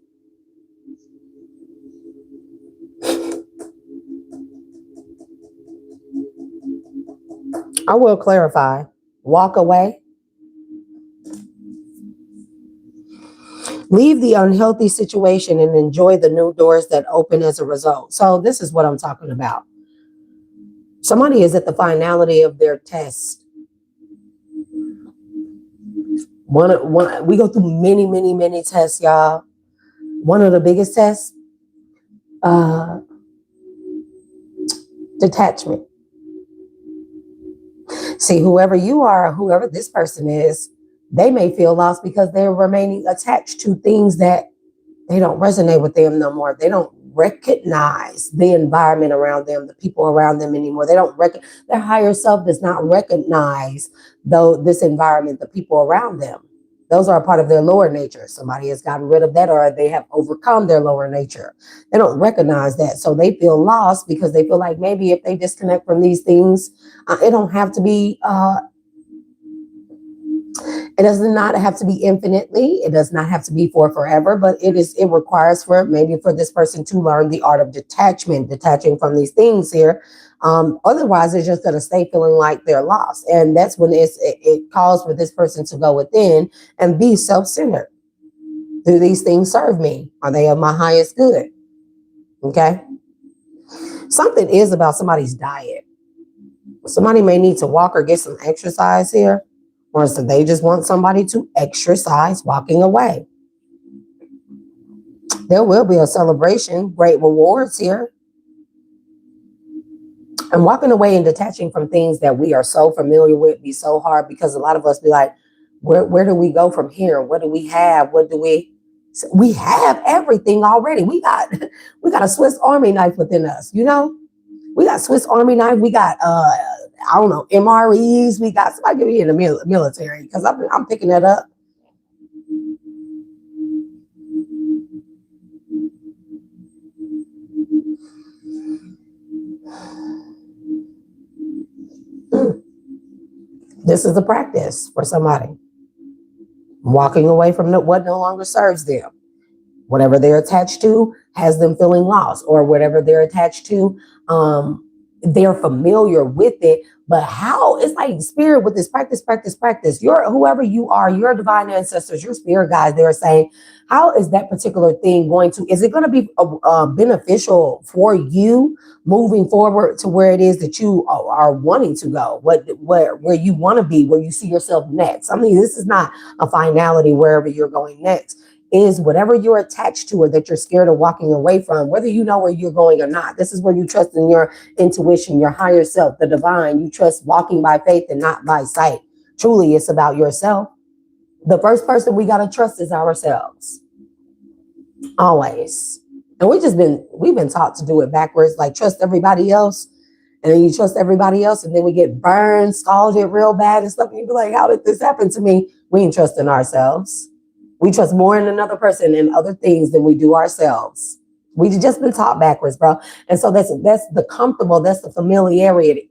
I will clarify. Walk away. Leave the unhealthy situation and enjoy the new doors that open as a result. So this is what I'm talking about. Somebody is at the finality of their test. We go through many, many, many tests, y'all. One of the biggest tests, detachment. See, whoever you are, whoever this person is, they may feel lost because they're remaining attached to things that they don't resonate with them no more. They don't recognize the environment around them, the people around them anymore. They don't their higher self does not recognize though this environment, the people around them. Those are a part of their lower nature. Somebody has gotten rid of that, or they have overcome their lower nature. They don't recognize that. So they feel lost because they feel like maybe if they disconnect from these things, it don't have to be it does not have to be infinitely. It does not have to be for forever, but it requires for maybe for this person to learn the art of detachment, detaching from these things here. Otherwise, they're just going to stay feeling like they're lost. And that's when it calls for this person to go within and be self-centered. Do these things serve me? Are they of my highest good? Okay. Something is about somebody's diet. Somebody may need to walk or get some exercise here. Or so they just want somebody to exercise walking away. There will be a celebration, great rewards here. And walking away and detaching from things that we are so familiar with be so hard because a lot of us be like, where do we go from here? What do we have? We have everything already. We got a Swiss Army knife within us, you know? We got Swiss Army knife. We got, I don't know, MREs. We got somebody give me in the military because I'm picking that up. This is a practice for somebody. Walking away from what no longer serves them. Whatever they're attached to has them feeling lost, or whatever they're attached to, they're familiar with it. But how it's like spirit with this practice. Whoever you are, your divine ancestors, your spirit guides, they're saying, how is that particular thing is it going to be beneficial for you moving forward to where it is that you are wanting to go, where you want to be, where you see yourself next? I mean, this is not a finality wherever you're going next. Is whatever you're attached to or that you're scared of walking away from, whether you know where you're going or not. This is where you trust in your intuition, your higher self, the divine. You trust walking by faith and not by sight. Truly, it's about yourself. The first person we got to trust is ourselves. Always. And we've been taught to do it backwards, like trust everybody else. And then you trust everybody else, and then we get burned, scalded real bad and stuff. And you be like, how did this happen to me? We ain't trusting ourselves. We trust more in another person and other things than we do ourselves. We've just been taught backwards, bro. And so that's the comfortable, that's the familiarity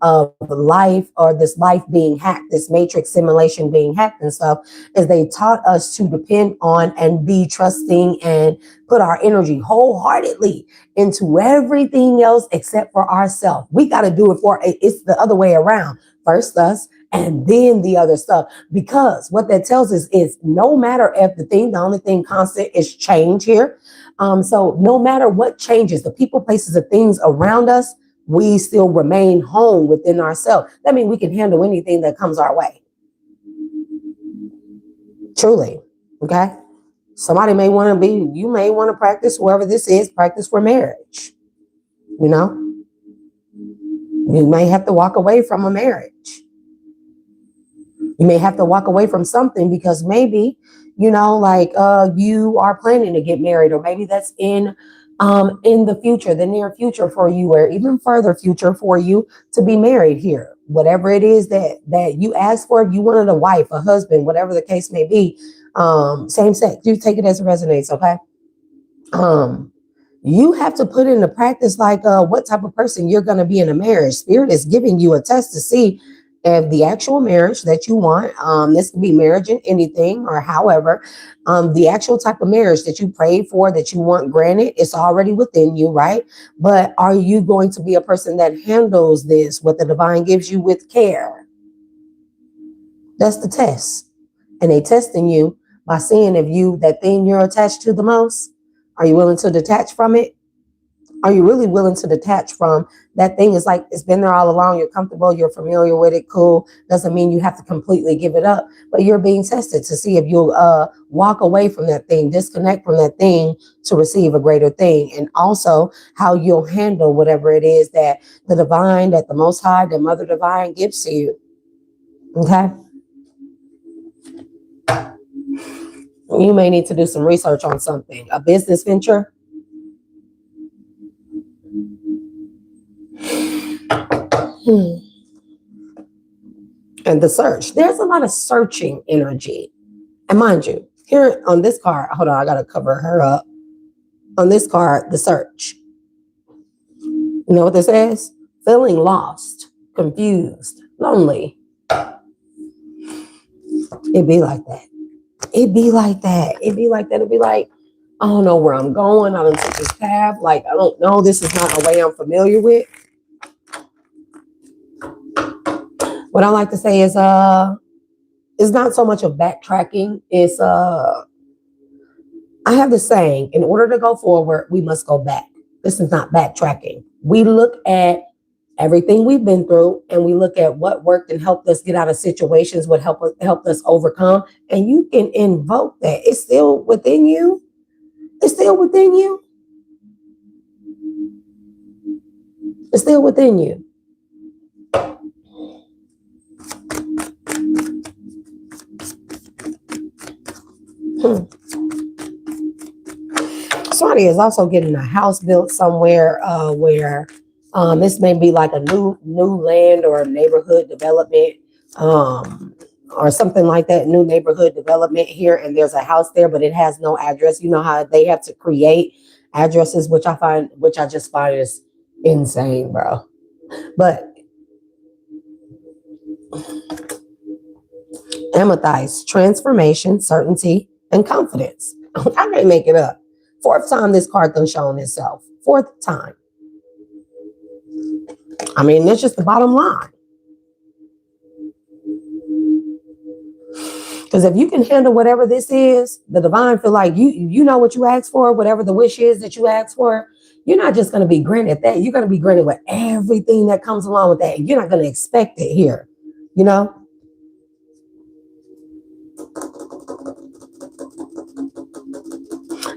of life, or this life being hacked, this matrix simulation being hacked and stuff, is they taught us to depend on and be trusting and put our energy wholeheartedly into everything else except for ourselves. We got to do it it's the other way around. First us, and then the other stuff, because what that tells us is no matter if the only thing constant is change here. So no matter what changes, the people, places, and things around us, we still remain home within ourselves. That means we can handle anything that comes our way. Truly. Okay. Somebody you may want to practice, whoever this is, practice for marriage. You know, you may have to walk away from a marriage. You may have to walk away from something because maybe, you know, like you are planning to get married, or maybe that's in in the future, the near future for you, or even further future for you to be married here. Whatever it is that you ask for, if you wanted a wife, a husband, whatever the case may be, same sex, you take it as it resonates, okay? You have to put into practice like what type of person you're going to be in a marriage. Spirit is giving you a test to see if the actual marriage that you want, this could be marriage in anything or however, the actual type of marriage that you prayed for, that you want granted, it's already within you, right? But are you going to be a person that handles this, what the divine gives you, with care? That's the test. And they testing you by seeing if you, that thing you're attached to the most, are you willing to detach from it? Are you really willing to detach from that thing? Is like, it's been there all along. You're comfortable. You're familiar with it. Cool. Doesn't mean you have to completely give it up, but you're being tested to see if you'll walk away from that thing, disconnect from that thing to receive a greater thing. And also how you'll handle whatever it is that the divine, that the Most High, the Mother Divine gives to you. Okay. You may need to do some research on something, a business venture. And the search. There's a lot of searching energy. And mind you, here on this card, hold on, I got to cover her up. On this card, the search. You know what this says? Feeling lost, confused, lonely. It'd be like that. It'd be like that. It'd be like that. It'd be like, I don't know where I'm going. I don't take this path. Like, I don't know. This is not a way I'm familiar with. What I like to say is, it's not so much of backtracking. It's, I have the saying, in order to go forward, we must go back. This is not backtracking. We look at everything we've been through and we look at what worked and helped us get out of situations, what helped us overcome. And you can invoke that. It's still within you. It's still within you. It's still within you. Somebody is also getting a house built somewhere where this may be like a new land or a neighborhood development or something like that, new neighborhood development here, and there's a house there, but it has no address. You know how they have to create addresses, which I just find is insane, bro. But amethyst, transformation, certainty, and confidence. I can't make it up. 4th time this card done shown itself. 4th time. I mean, that's just the bottom line. Because if you can handle whatever this is, the divine feel like you know what you asked for, whatever the wish is that you asked for, you're not just going to be granted that. You're going to be granted with everything that comes along with that. You're not going to expect it here, you know?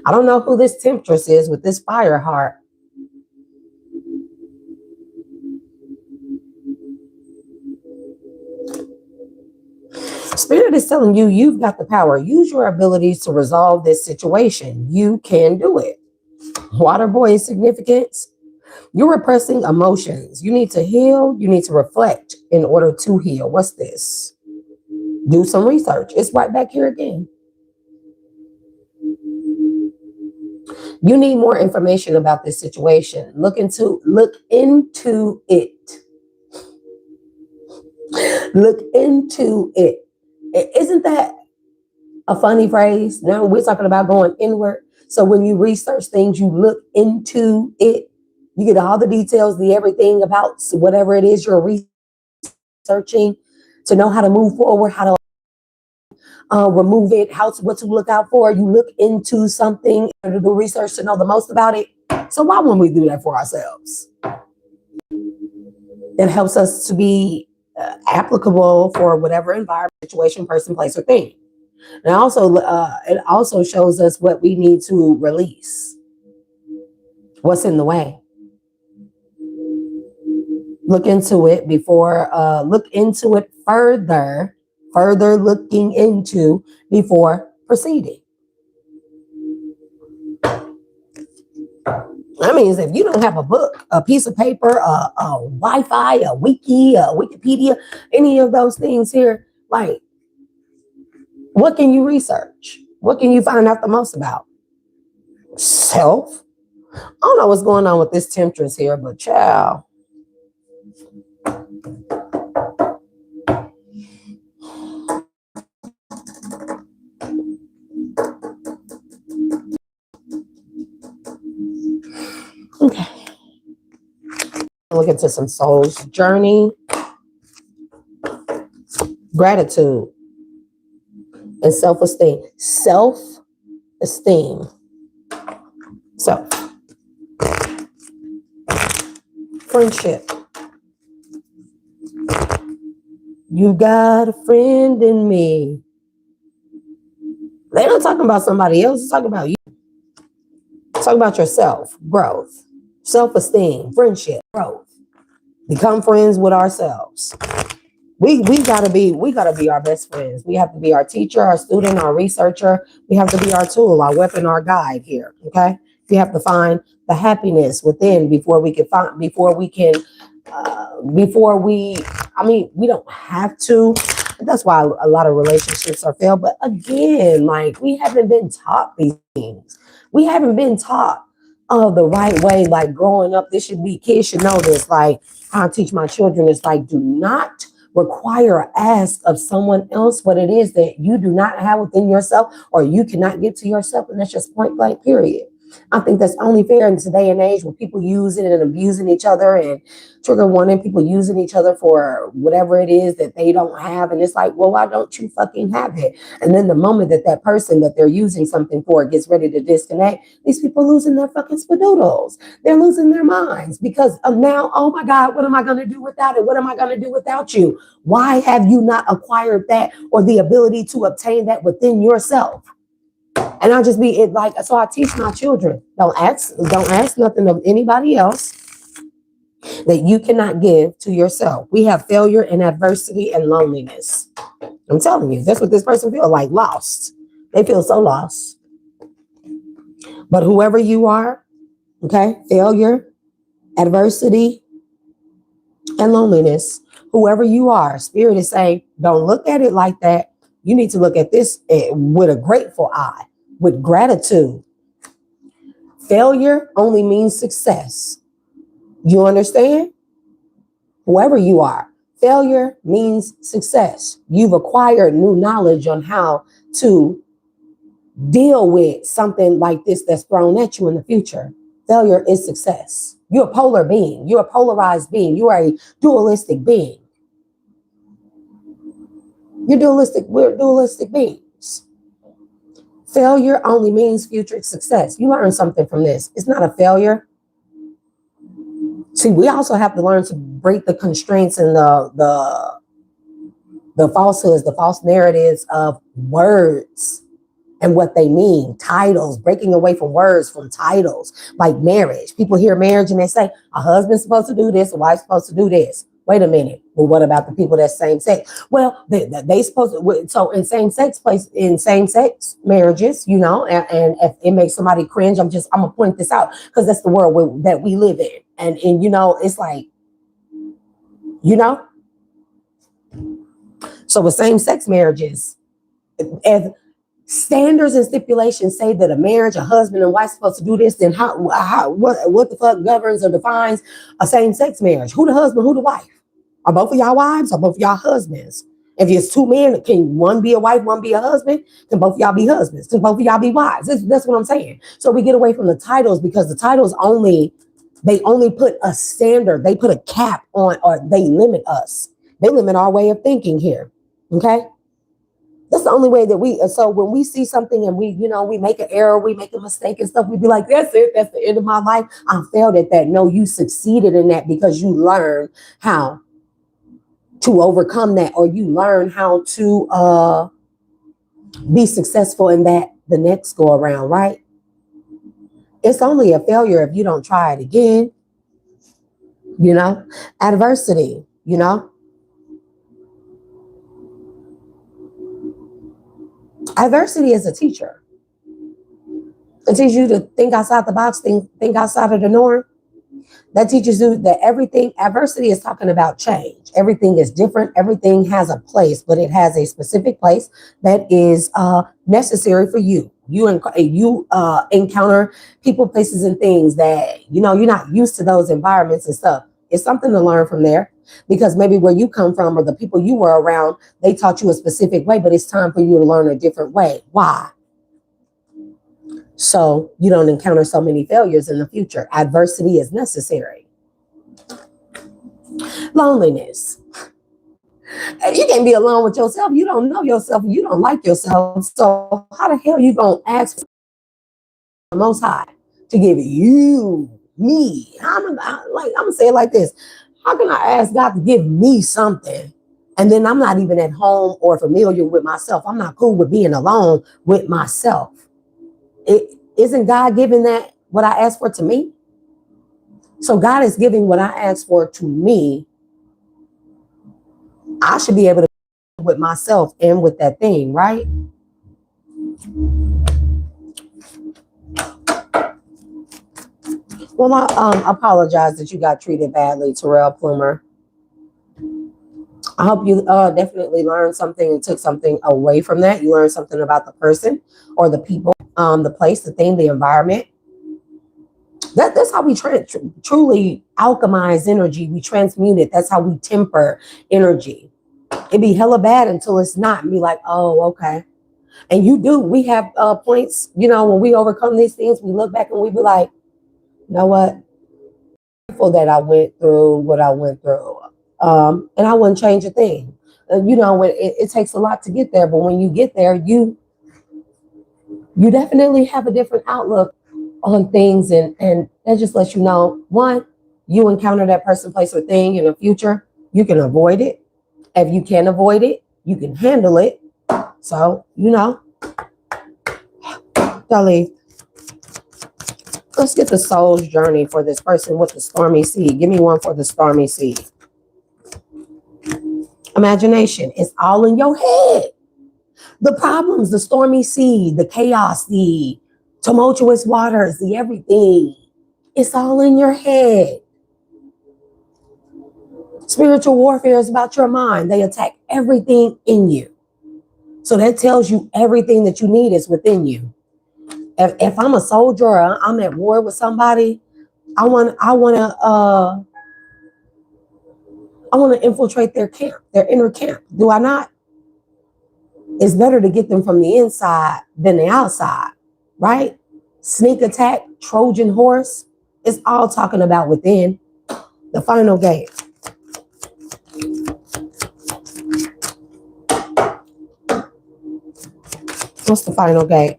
I don't know who this temptress is with this fire heart. Spirit is telling you, you've got the power. Use your abilities to resolve this situation. You can do it. Water boy is significance. You're repressing emotions. You need to heal. You need to reflect in order to heal. What's this? Do some research. It's right back here again. You need more information about this situation. Look into it. Look into it. Isn't that a funny phrase? Now we're talking about going inward. So when you research things, you look into it. You get all the details, the everything about whatever it is you're researching to know how to move forward, how to remove it, what to look out for. You look into something and do research to know the most about it. So why wouldn't we do that for ourselves? It helps us to be applicable for whatever environment, situation, person, place, or thing. And also, it also shows us what we need to release. What's in the way? Look into it before, look into it further looking into before proceeding. That means if you don't have a book, a piece of paper, a Wi-Fi, a wiki, a Wikipedia, any of those things here, like, what can you research? What can you find out the most about? Self. I don't know what's going on with this temptress here, but child. Okay. Look into some soul's journey, gratitude, and self-esteem. Self-esteem. So, friendship. You got a friend in me. They're not talking about somebody else. They're talking about you. Talk about yourself, growth, self-esteem, friendship, growth. Become friends with ourselves. We gotta be our best friends. We have to be our teacher, our student, our researcher. We have to be our tool, our weapon, our guide here. Okay. We have to find the happiness within before we don't have to. That's why a lot of relationships are failed. But again, like, we haven't been taught these things. We haven't been taught the right way. Like, growing up, kids should know this. Like, how I teach my children is, like, do not require or ask of someone else what it is that you do not have within yourself, or you cannot get to yourself. And that's just point blank, period. I think that's only fair in today and age where people using and abusing each other and trigger warning, people using each other for whatever it is that they don't have. And it's like, well, why don't you fucking have it? And then the moment that person that they're using something for gets ready to disconnect, these people losing their fucking spadoodles. They're losing their minds because of now, oh my God, what am I going to do without it? What am I going to do without you? Why have you not acquired that or the ability to obtain that within yourself? And I just be it like, so I teach my children, don't ask nothing of anybody else that you cannot give to yourself. We have failure and adversity and loneliness. I'm telling you, that's what this person feels like, lost. They feel so lost. But whoever you are, okay, failure, adversity, and loneliness, whoever you are, Spirit is saying, don't look at it like that. You need to look at this with a grateful eye, with gratitude. Failure only means success. You understand? Whoever you are, failure means success. You've acquired new knowledge on how to deal with something like this that's thrown at you in the future. Failure is success. You're a polar being. You're a polarized being. You are a dualistic being. We're dualistic beings. Failure only means future success. You learn something from this. It's not a failure. See, we also have to learn to break the constraints and the falsehoods, the false narratives of words and what they mean. Titles, breaking away from words, from titles, like marriage. People hear marriage and they say, a husband's supposed to do this, a wife's supposed to do this. Wait a minute. Well, what about the people that's same sex? Well, they supposed to. So in same sex marriages, and if it makes somebody cringe, I'm gonna point this out because that's the world that we live in, and it's like, so with same sex marriages, if standards and stipulations say that a marriage, a husband and wife supposed to do this, then what the fuck governs or defines a same sex marriage? Who the husband, who the wife? Are both of y'all wives or both of y'all husbands? If it's two men, can one be a wife, one be a husband? Can both of y'all be husbands? Can both of y'all be wives? That's what I'm saying. So we get away from the titles because the titles only put a standard. They put a cap on, or they limit us. They limit our way of thinking here. Okay. That's the only way that so when we see something and we make an error, we make a mistake and stuff, we be like, that's it. That's the end of my life. I failed at that. No, you succeeded in that because you learned how to overcome that, or you learn how to be successful in that the next go around, right? It's only a failure if you don't try it again. Adversity, adversity is a teacher. It teaches you to think outside the box, think outside of the norm. That teaches you that everything, adversity is talking about change. Everything is different. Everything has a place, but it has a specific place that is necessary for you. You encounter people, places, and things that, you're not used to those environments and stuff. It's something to learn from there, because maybe where you come from or the people you were around, they taught you a specific way, but it's time for you to learn a different way. Why? So you don't encounter so many failures in the future. Adversity is necessary. Loneliness. You can't be alone with yourself. You don't know yourself. You don't like yourself. So how the hell you gonna ask for the Most High to give you, me? I'm gonna say it like this. How can I ask God to give me something, and then I'm not even at home or familiar with myself? I'm not cool with being alone with myself. Isn't God giving that what I asked for to me? So God is giving what I asked for to me. I should be able to with myself and with that thing, right? Well, I apologize that you got treated badly, Terrell Plumer. I hope you definitely learned something and took something away from that. You learned something about the person or the people, the place, the thing, the environment. That's how we truly alchemize energy. We transmute it. That's how we temper energy. It'd be hella bad until it's not, and be like, oh, okay. And we have points, when we overcome these things, we look back and we be like, you know what? I'm grateful that I went through what I went through. And I wouldn't change a thing. When it takes a lot to get there, but when you get there, you definitely have a different outlook on things, and that just lets you know, one, you encounter that person, place, or thing in the future, you can avoid it. If you can't avoid it, you can handle it. So, Dolly, let's get the soul's journey for this person with the stormy sea. Give me one for the stormy sea. Imagination. It's all in your head. The problems, the stormy sea, the chaos, the tumultuous waters, the everything. It's all in your head. Spiritual warfare is about your mind. They attack everything in you. So that tells you everything that you need is within you. If I'm a soldier or I'm at war with somebody, I want to infiltrate their camp, their inner camp. Do I not? It's better to get them from the inside than the outside, right? Sneak attack, Trojan horse. It's all talking about within. The final gate. What's the final gate?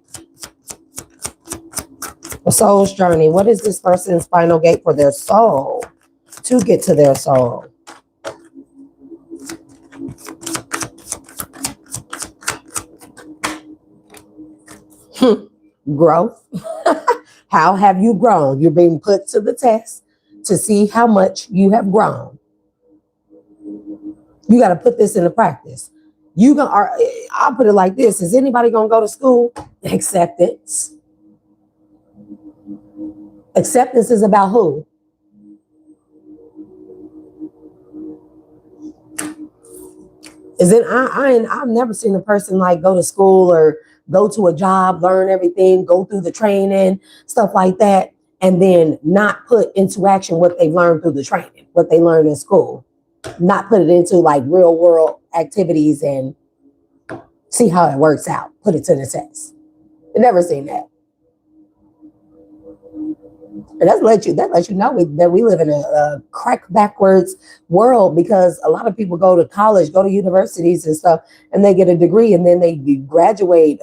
The soul's journey. What is this person's final gate for their soul to get to their soul? Growth. How have you grown? You're being put to the test to see how much you have grown. You got to put this into practice. I'll put it like this. Is anybody going to go to school? Acceptance. Acceptance is about who? I've never seen a person like go to school or go to a job, learn everything, go through the training, stuff like that, and then not put into action what they learned through the training, what they learned in school. Not put it into like real world activities and see how it works out. Put it to the test. I've never seen that. And that lets you know that we live in a crack backwards world, because a lot of people go to college, go to universities and stuff, and they get a degree, and then they graduate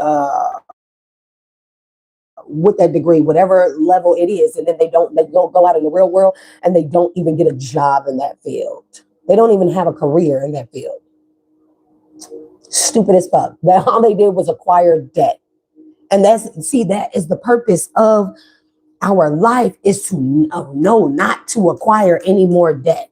with that degree, whatever level it is, and then they don't go out in the real world, and they don't even get a job in that field. They don't even have a career in that field. Stupid as fuck. That all they did was acquire debt. And that is the purpose of our life, is to know not to acquire any more debt.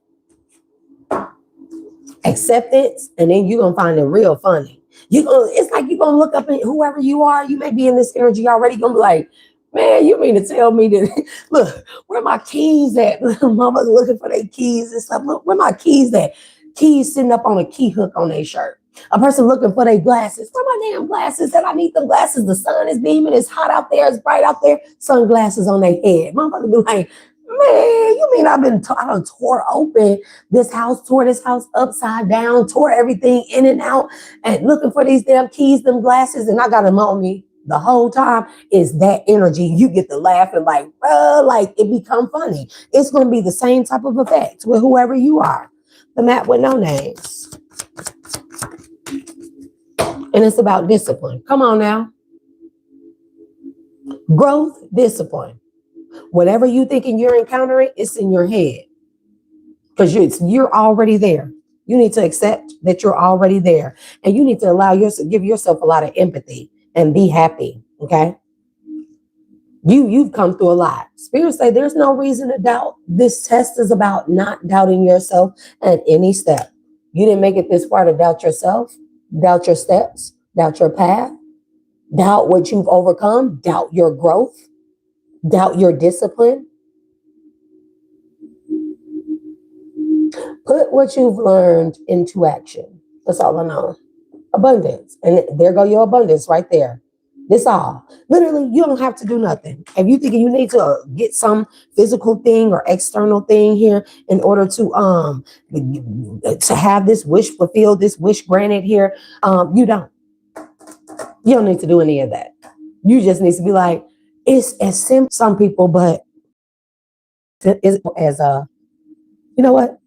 Acceptance, and then you're gonna find it real funny. It's like you're gonna look up at whoever you are. You may be in this energy already, gonna be like, Man, you mean to tell me that, look, where my keys at? Mama's looking for their keys and stuff. Look, where my keys at? Keys sitting up on a key hook on their shirt. A person looking for their glasses. Where my damn glasses? And I need them glasses. The sun is beaming. It's hot out there. It's bright out there. Sunglasses on their head. Motherfucker be like, man, you mean I done tore open this house, tore this house upside down, tore everything in and out, and looking for these damn keys, them glasses, and I got them on me the whole time. Is that energy? You get to laughing like it become funny. It's going to be the same type of effect with whoever you are. The map with no names. And it's about discipline. Come on now. Growth, discipline. Whatever you thinking you're encountering, it's in your head. Because you're already there. You need to accept that you're already there. And you need to give yourself a lot of empathy and be happy. Okay? You've come through a lot. Spirit say there's no reason to doubt. This test is about not doubting yourself at any step. You didn't make it this far to doubt yourself, doubt your steps, doubt your path, doubt what you've overcome, doubt your growth, doubt your discipline. Put what you've learned into action. That's all I know. Abundance. And there go your abundance right there. This all. Literally, you don't have to do nothing. If you think you need to get some physical thing or external thing here in order to have this wish fulfilled, this wish granted here, you don't. You don't need to do any of that. You just need to be like, it's as simple some people, but it's as you know what?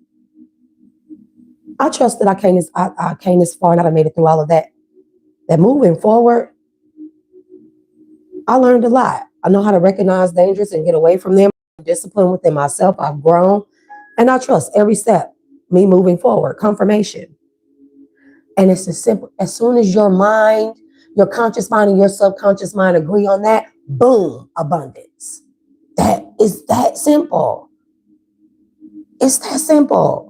I trust that I came this far and I made it through all of that. That moving forward, I learned a lot. I know how to recognize dangers and get away from them. Discipline within myself. I've grown. And I trust every step, me moving forward, confirmation. And it's as simple. As soon as your mind, your conscious mind and your subconscious mind agree on that, boom, abundance. That is that simple. It's that simple.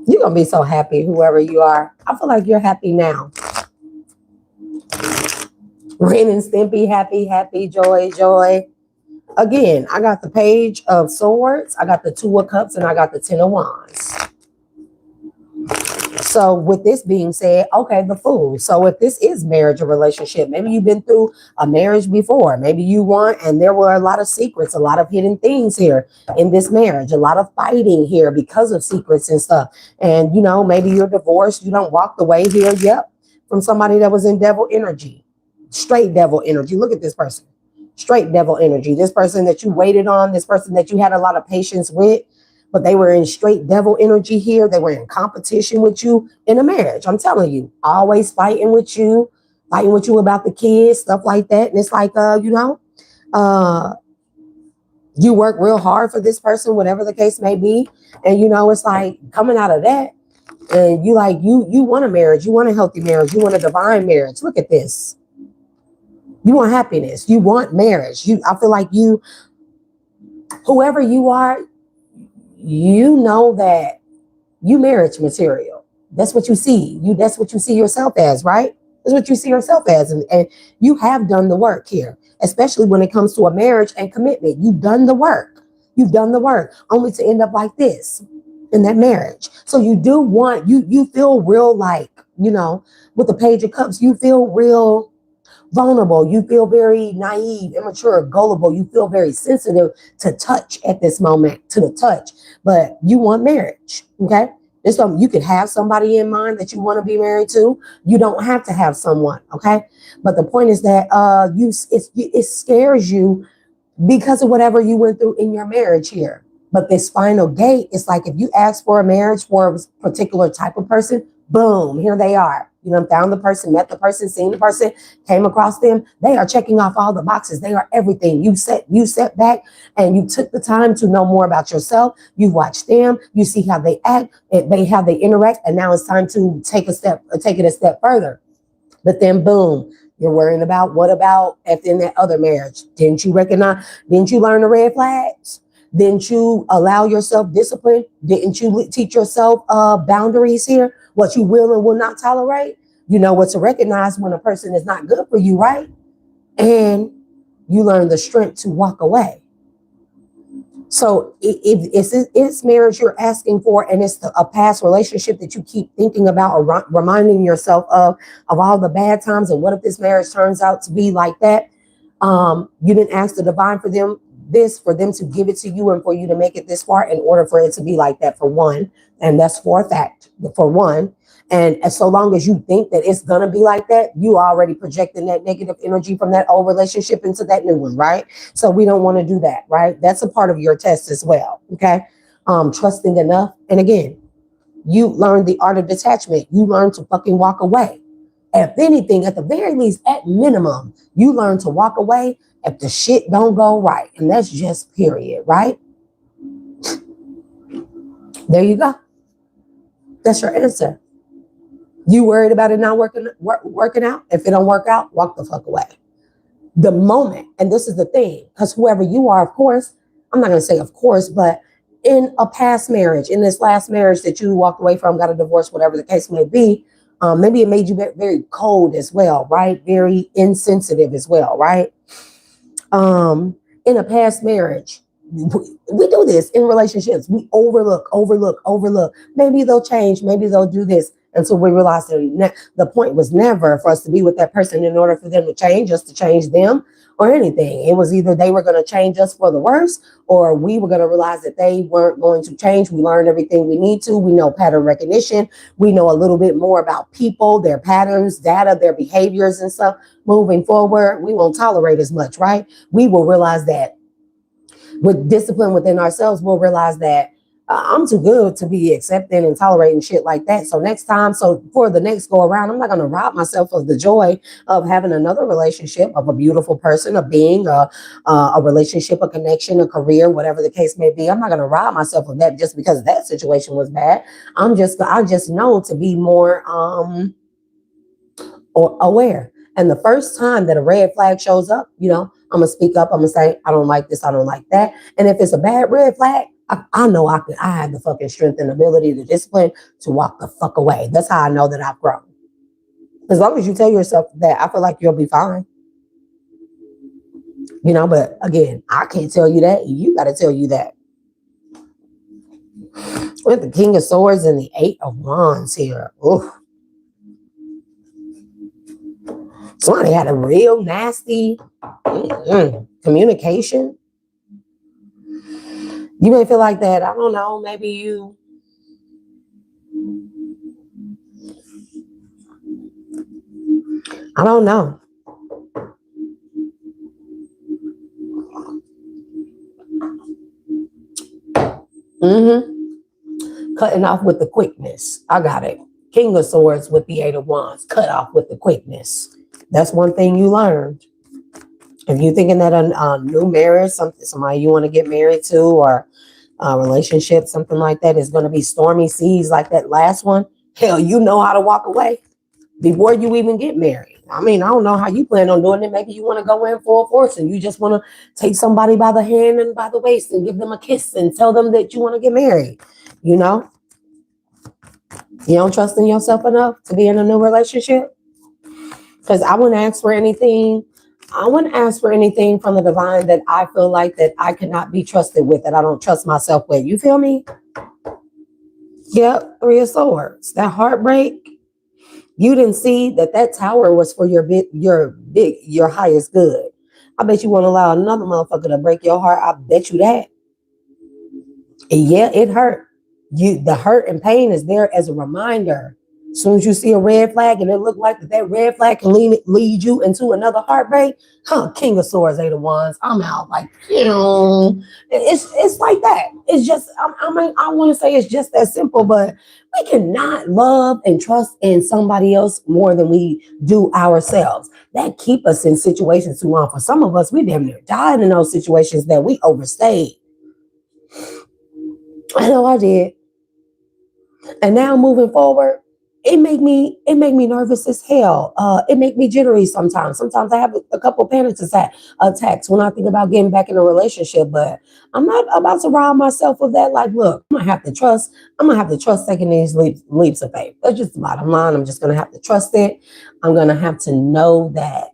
You're going to be so happy, whoever you are. I feel like you're happy now. Ren and Stimpy, happy, joy. Again, I got the Page of Swords, I got the Two of Cups, and I got the Ten of Wands. So with this being said, okay, the Fool. So if this is marriage or relationship, maybe you've been through a marriage before. Maybe you want, and there were a lot of secrets, a lot of hidden things here in this marriage, a lot of fighting here because of secrets and stuff. And, you know, maybe you're divorced. You don't walk away here, from somebody that was in devil energy, straight devil energy. Look at this person, straight devil energy. This person that you waited on, this person that you had a lot of patience with, but they were in straight devil energy here. They were in competition with you in a marriage. I'm telling you, always fighting with you about the kids, stuff like that. And it's like, you work real hard for this person, whatever the case may be. And, you know, it's like coming out of that and you want a marriage. You want a healthy marriage. You want a divine marriage. Look at this. You want happiness. You want marriage. I feel like whoever you are, you know that you marriage material. That's what you see. That's what you see yourself as, right? That's what you see yourself as. And you have done the work here, especially when it comes to a marriage and commitment. You've done the work. You've done the work only to end up like this in that marriage. So you do want, you feel real like, you know, with the Page of Cups, you feel real vulnerable. You feel very naive, immature, gullible. You feel very sensitive to touch at this moment, to the touch. But you want marriage, okay? You could have somebody in mind that you want to be married to. You don't have to have someone, okay? But the point is that it scares you because of whatever you went through in your marriage here. But this final gate, it's like if you ask for a marriage for a particular type of person, boom, here they are. You know, found the person, met the person, seen the person, came across them. They are checking off all the boxes. They are everything. You sat back and you took the time to know more about yourself. You watch them. You see how they act, how they interact, and now it's time to take it a step further. But then, boom, you're worrying about what about in that other marriage? Didn't you learn the red flags? Didn't you allow yourself discipline? Didn't you teach yourself boundaries here? What you will and will not tolerate? You know what to recognize when a person is not good for you, right? And you learn the strength to walk away. So if it's marriage you're asking for, and it's a past relationship that you keep thinking about or reminding yourself of all the bad times, and what if this marriage turns out to be like that? You didn't ask the divine for them to give it to you and for you to make it this far in order for it to be like that, for one. And that's for a fact, for one. And as so long as you think that it's going to be like that, you already projecting that negative energy from that old relationship into that new one, right? So we don't want to do that, right? That's a part of your test as well, okay? Trusting enough. And again, you learn the art of detachment. You learn to fucking walk away. If anything, at the very least, at minimum, you learn to walk away if the shit don't go right. And that's just period, right? There you go. That's your answer. You worried about it not working out? If it don't work out, walk the fuck away. The moment, and this is the thing, because whoever you are, of course, I'm not going to say of course, but in a past marriage, in this last marriage that you walked away from, got a divorce, whatever the case may be, maybe it made you very cold as well, right? Very insensitive as well, right? In a past marriage, we do this in relationships. We overlook. Maybe they'll change. Maybe they'll do this. Until we realize that the point was never for us to be with that person in order for them to change us, to change them or anything. It was either they were going to change us for the worse, or we were going to realize that they weren't going to change. We learned everything we need to. We know pattern recognition. We know a little bit more about people, their patterns, data, their behaviors and stuff. Moving forward, we won't tolerate as much, right? We will realize that with discipline within ourselves, we'll realize that I'm too good to be accepting and tolerating shit like that. So next time, so for the next go around, I'm not going to rob myself of the joy of having another relationship, of a beautiful person, a being, a relationship, a connection, a career, whatever the case may be. I'm not going to rob myself of that just because that situation was bad. I just know to be more aware. And the first time that a red flag shows up, I'm going to speak up. I'm going to say, I don't like this. I don't like that. And if it's a bad red flag, I know I have the fucking strength and ability to discipline to walk the fuck away. That's how I know that I've grown. As long as you tell yourself that, I feel like you'll be fine. But again, I can't tell you that. You got to tell you that. With the King of Swords and the Eight of Wands here. Oof. Somebody had a real nasty communication. You may feel like that. I don't know. Maybe you. I don't know. Cutting off with the quickness. I got it. King of Swords with the Eight of Wands. Cut off with the quickness. That's one thing you learned. If you're thinking that a new marriage, somebody you want to get married to, or a relationship, something like that, is going to be stormy seas like that last one, hell, you know how to walk away before you even get married. I mean, I don't know how you plan on doing it. Maybe you want to go in full force and you just want to take somebody by the hand and by the waist and give them a kiss and tell them that you want to get married. You don't trust in yourself enough to be in a new relationship? Because I wouldn't ask for anything. I wouldn't ask for anything from the divine that I feel like that I cannot be trusted with, that I don't trust myself with. You feel me? Yep, Three of Swords. That heartbreak. You didn't see that tower was for your highest good. I bet you won't allow another motherfucker to break your heart. I bet you that. And yeah, it hurt. The hurt and pain is there as a reminder. As soon as you see a red flag and it look like that red flag can lead you into another heartbreak, King of Swords, Eight of Wands, I'm out. Like, it's like that. It's just, I want to say it's just that simple, but we cannot love and trust in somebody else more than we do ourselves. That keep us in situations too long. For some of us, we damn near died in those situations that we overstayed. I know I did. And now moving forward, it make me nervous as hell. It make me jittery sometimes. Sometimes I have a couple panic attacks when I think about getting back in a relationship. But I'm not about to rob myself of that. Like, look, I'm gonna have to trust. I'm gonna have to trust taking these leaps of faith. That's just the bottom line. I'm just gonna have to trust it. I'm gonna have to know that,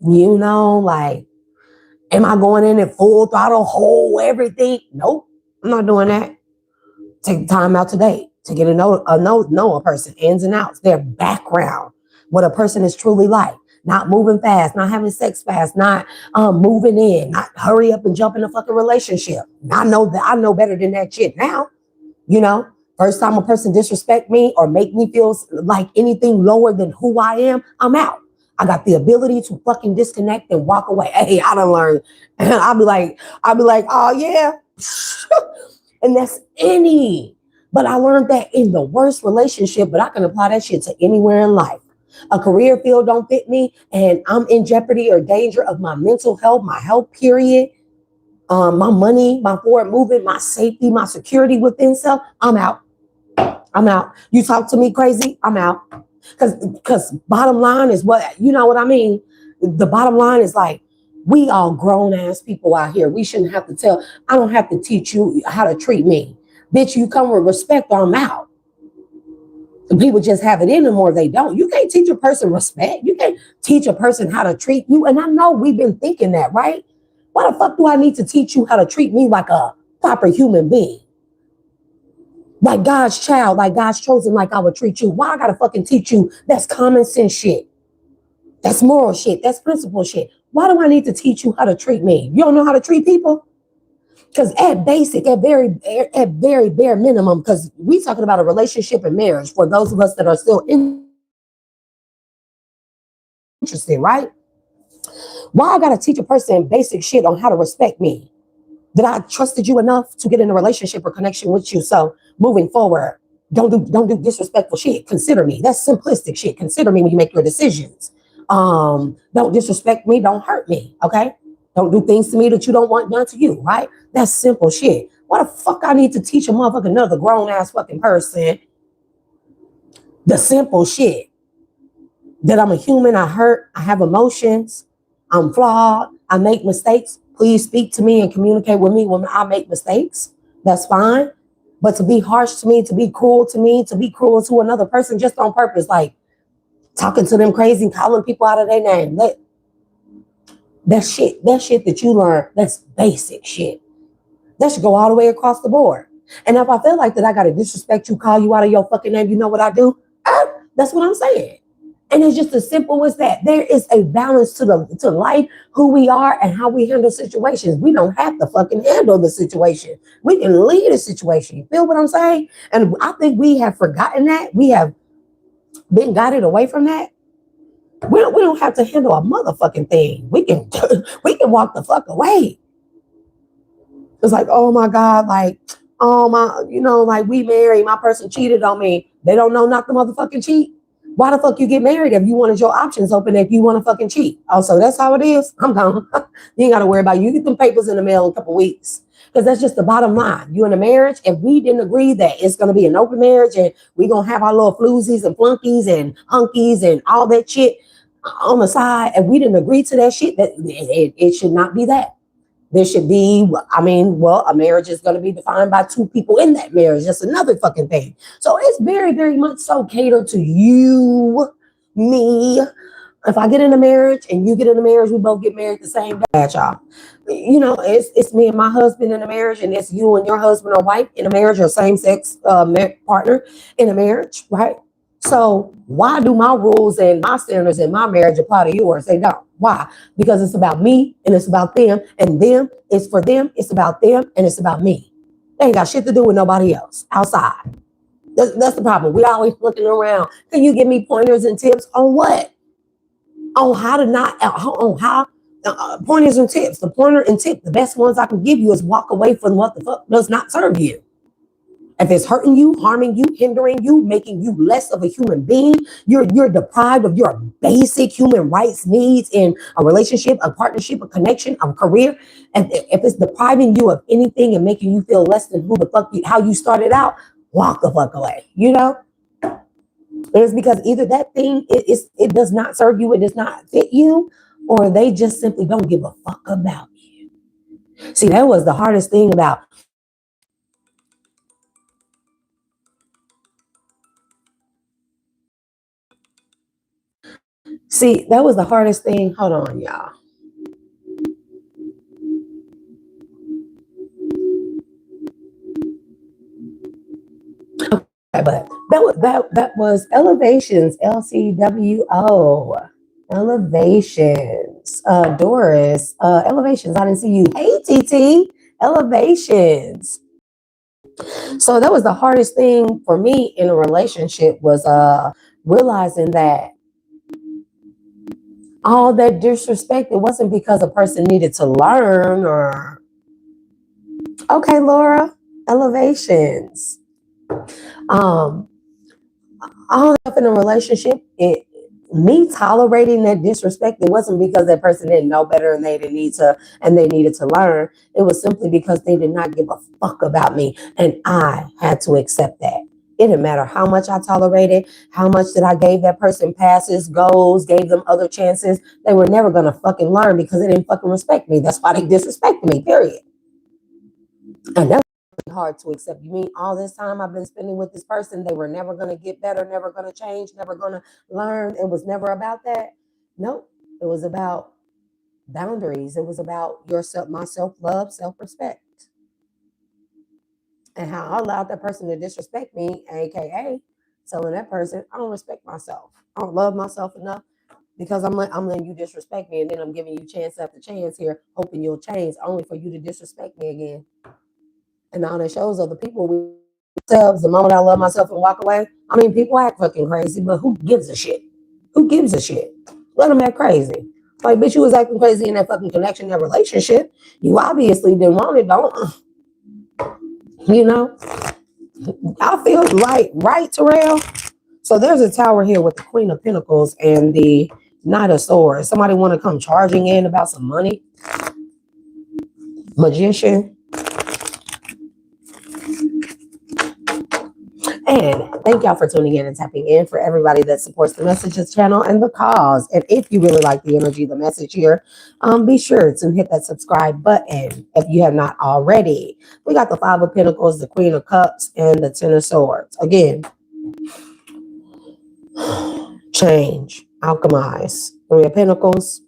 like, am I going in at full throttle, whole everything? Nope, I'm not doing that. Take time out today to get to know a person, ins and outs, their background, what a person is truly like. Not moving fast, not having sex fast, not moving in, not hurry up and jump in a fucking relationship. I know better than that shit now. First time a person disrespect me or make me feel like anything lower than who I am, I'm out. I got the ability to fucking disconnect and walk away. Hey, I done learned. And I'll be like, oh yeah. And that's but I learned that in the worst relationship, but I can apply that shit to anywhere in life. A career field don't fit me and I'm in jeopardy or danger of my mental health, my health period, my money, my forward movement, my safety, my security within self. I'm out. You talk to me crazy, I'm out. Because bottom line is what, you know what I mean? The bottom line is like, we all grown ass people out here. We shouldn't have to I don't have to teach you how to treat me. Bitch, you come with respect or I'm out. And people just have it in them or they don't. You can't teach a person respect. You can't teach a person how to treat you. And I know we've been thinking that, right? Why the fuck do I need to teach you how to treat me like a proper human being? Like God's child, like God's chosen, like I would treat you. Why I gotta fucking teach you? That's common sense shit. That's moral shit. That's principle shit. Why do I need to teach you how to treat me? You don't know how to treat people? Because at very bare minimum, because we talking about a relationship and marriage for those of us that are still interested, right? Why I gotta teach a person basic shit on how to respect me? That I trusted you enough to get in a relationship or connection with you. So moving forward, don't do disrespectful shit. Consider me. That's simplistic shit. Consider me when you make your decisions. Don't disrespect me. Don't hurt me. Okay. Don't do things to me that you don't want done to you. Right. That's simple shit. Why the fuck I need to teach a motherfucker, another grown ass fucking person, the simple shit that I'm a human. I hurt. I have emotions. I'm flawed. I make mistakes. Please speak to me and communicate with me when I make mistakes. That's fine. But to be harsh to me, to be cruel to another person just on purpose, like talking to them crazy, calling people out of their name. That shit that you learn, that's basic shit. That should go all the way across the board. And if I feel like that I got to disrespect you, call you out of your fucking name, you know what I do? That's what I'm saying. And it's just as simple as that. There is a balance to life, who we are and how we handle situations. We don't have to fucking handle the situation. We can lead a situation. You feel what I'm saying? And I think we have forgotten that. We have been guided away from that. We don't have to handle a motherfucking thing. We can walk the fuck away. It's like, oh my God, like, oh my, like we married, my person cheated on me. They don't know not to motherfucking cheat. Why the fuck you get married if you wanted your options open if you want to fucking cheat? Oh, so that's how it is? I'm gone. You ain't got to worry about it. You get them papers in the mail in a couple weeks. Because that's just the bottom line. You in a marriage, if we didn't agree that it's going to be an open marriage and we're going to have our little floozies and flunkies and hunkies and all that shit on the side, if we didn't agree to that shit, that it should not be that. There should be, a marriage is going to be defined by two people in that marriage. That's another fucking thing. So it's very, very much so catered to you, me. If I get in a marriage and you get in a marriage, we both get married the same day, y'all. It's me and my husband in a marriage, and it's you and your husband or wife in a marriage, or same-sex partner in a marriage, right? So why do my rules and my standards in my marriage apply to yours? They don't. Why? Because it's about me and it's about them, and them is for them. It's about them and it's about me. They ain't got shit to do with nobody else outside. That's the problem. We always looking around. Can you give me pointers and tips on what? On how to not, on how, pointers and tips. The pointer and tip, the best ones I can give you is walk away from what the fuck does not serve you. If it's hurting you, harming you, hindering you, making you less of a human being, you're deprived of your basic human rights needs in a relationship, a partnership, a connection, a career. And if it's depriving you of anything and making you feel less than who the fuck how you started out, walk the fuck away, It's because either that thing it does not serve you, it does not fit you, or they just simply don't give a fuck about you. See, that was the hardest thing about. See, that was the hardest thing. Hold on, y'all. But that was elevations, LCWO. Elevations. Doris, elevations. I didn't see you. Hey, TT, elevations. So that was the hardest thing for me in a relationship was realizing that all that disrespect, it wasn't because a person needed to learn or okay, Laura, elevations. Um, all that in a relationship, me tolerating that disrespect, it wasn't because that person didn't know better and they didn't need to and they needed to learn. It was simply because they did not give a fuck about me. And I had to accept that. It didn't matter how much I tolerated, how much that I gave that person passes, goals, gave them other chances. They were never gonna fucking learn because they didn't fucking respect me. That's why they disrespected me, period. And that was hard to accept. You mean all this time I've been spending with this person, they were never going to get better, never going to change, never going to learn? It was never about that. Nope. It was about boundaries. It was about yourself, my self-love, self-respect. And how I allowed that person to disrespect me, aka telling that person, I don't respect myself. I don't love myself enough because I'm letting you disrespect me, and then I'm giving you chance after chance here, hoping you'll change, only for you to disrespect me again. And all that shows other people themselves the moment I love myself and walk away. I mean, people act fucking crazy, but who gives a shit? Who gives a shit? Let them act crazy. Like, bitch, you was acting crazy in that fucking connection, that relationship. You obviously didn't want it, don't you know? I feel right, Terrell. So there's a tower here with the Queen of Pentacles and the Knight of Swords. Somebody want to come charging in about some money? Magician. And thank y'all for tuning in and tapping in. For everybody that supports the Messages channel and the cause. And if you really like the energy, the message here, be sure to hit that subscribe button if you have not already. We got the Five of Pentacles, the Queen of Cups, and the Ten of Swords. Again, change, alchemize. Three of Pentacles,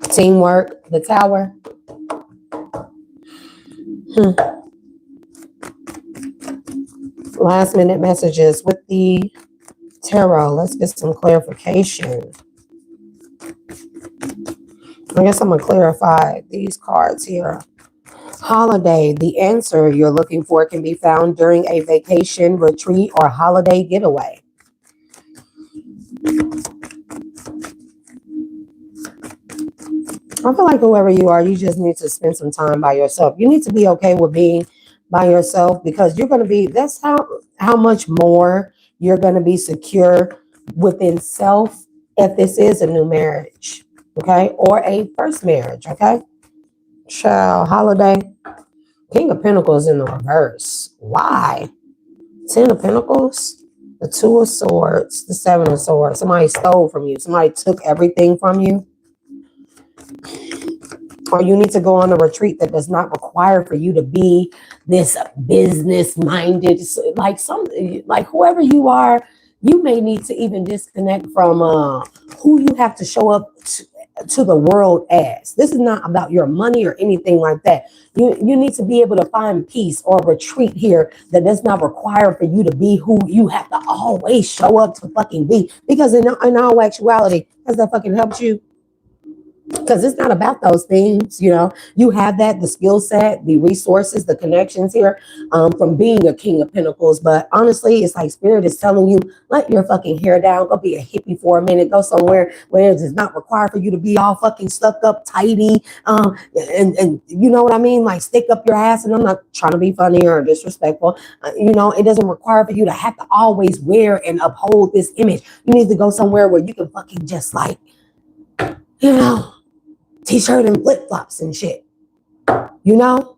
teamwork, the Tower. Last minute messages with the tarot. Let's get some clarification. I guess I'm going to clarify these cards here. Holiday. The answer you're looking for can be found during a vacation, retreat, or holiday getaway. I feel like whoever you are, you just need to spend some time by yourself. You need to be okay with being by yourself because you're going to be, that's how much more you're going to be secure within self if this is a new marriage, okay? Or a first marriage, okay? Child, holiday. King of Pentacles in the reverse. Why? Ten of Pentacles, the Two of Swords, the Seven of Swords. Somebody stole from you. Somebody took everything from you. Or you need to go on a retreat that does not require for you to be this business-minded, like whoever you are, you may need to even disconnect from who you have to show up to the world as. This is not about your money or anything like that. You need to be able to find peace or retreat here that does not require for you to be who you have to always show up to fucking be. Because in all actuality, has that fucking helped you? Because it's not about those things, you know. You have that, the skill set, the resources, the connections here from being a King of Pentacles. But honestly, it's like Spirit is telling you, let your fucking hair down, go be a hippie for a minute, go somewhere where it does not require for you to be all fucking stuck up, tidy, and you know what I mean? Like stick up your ass. And I'm not trying to be funny or disrespectful. You know, it doesn't require for you to have to always wear and uphold this image. You need to go somewhere where you can fucking just like, you know, t-shirt and flip-flops and shit, you know?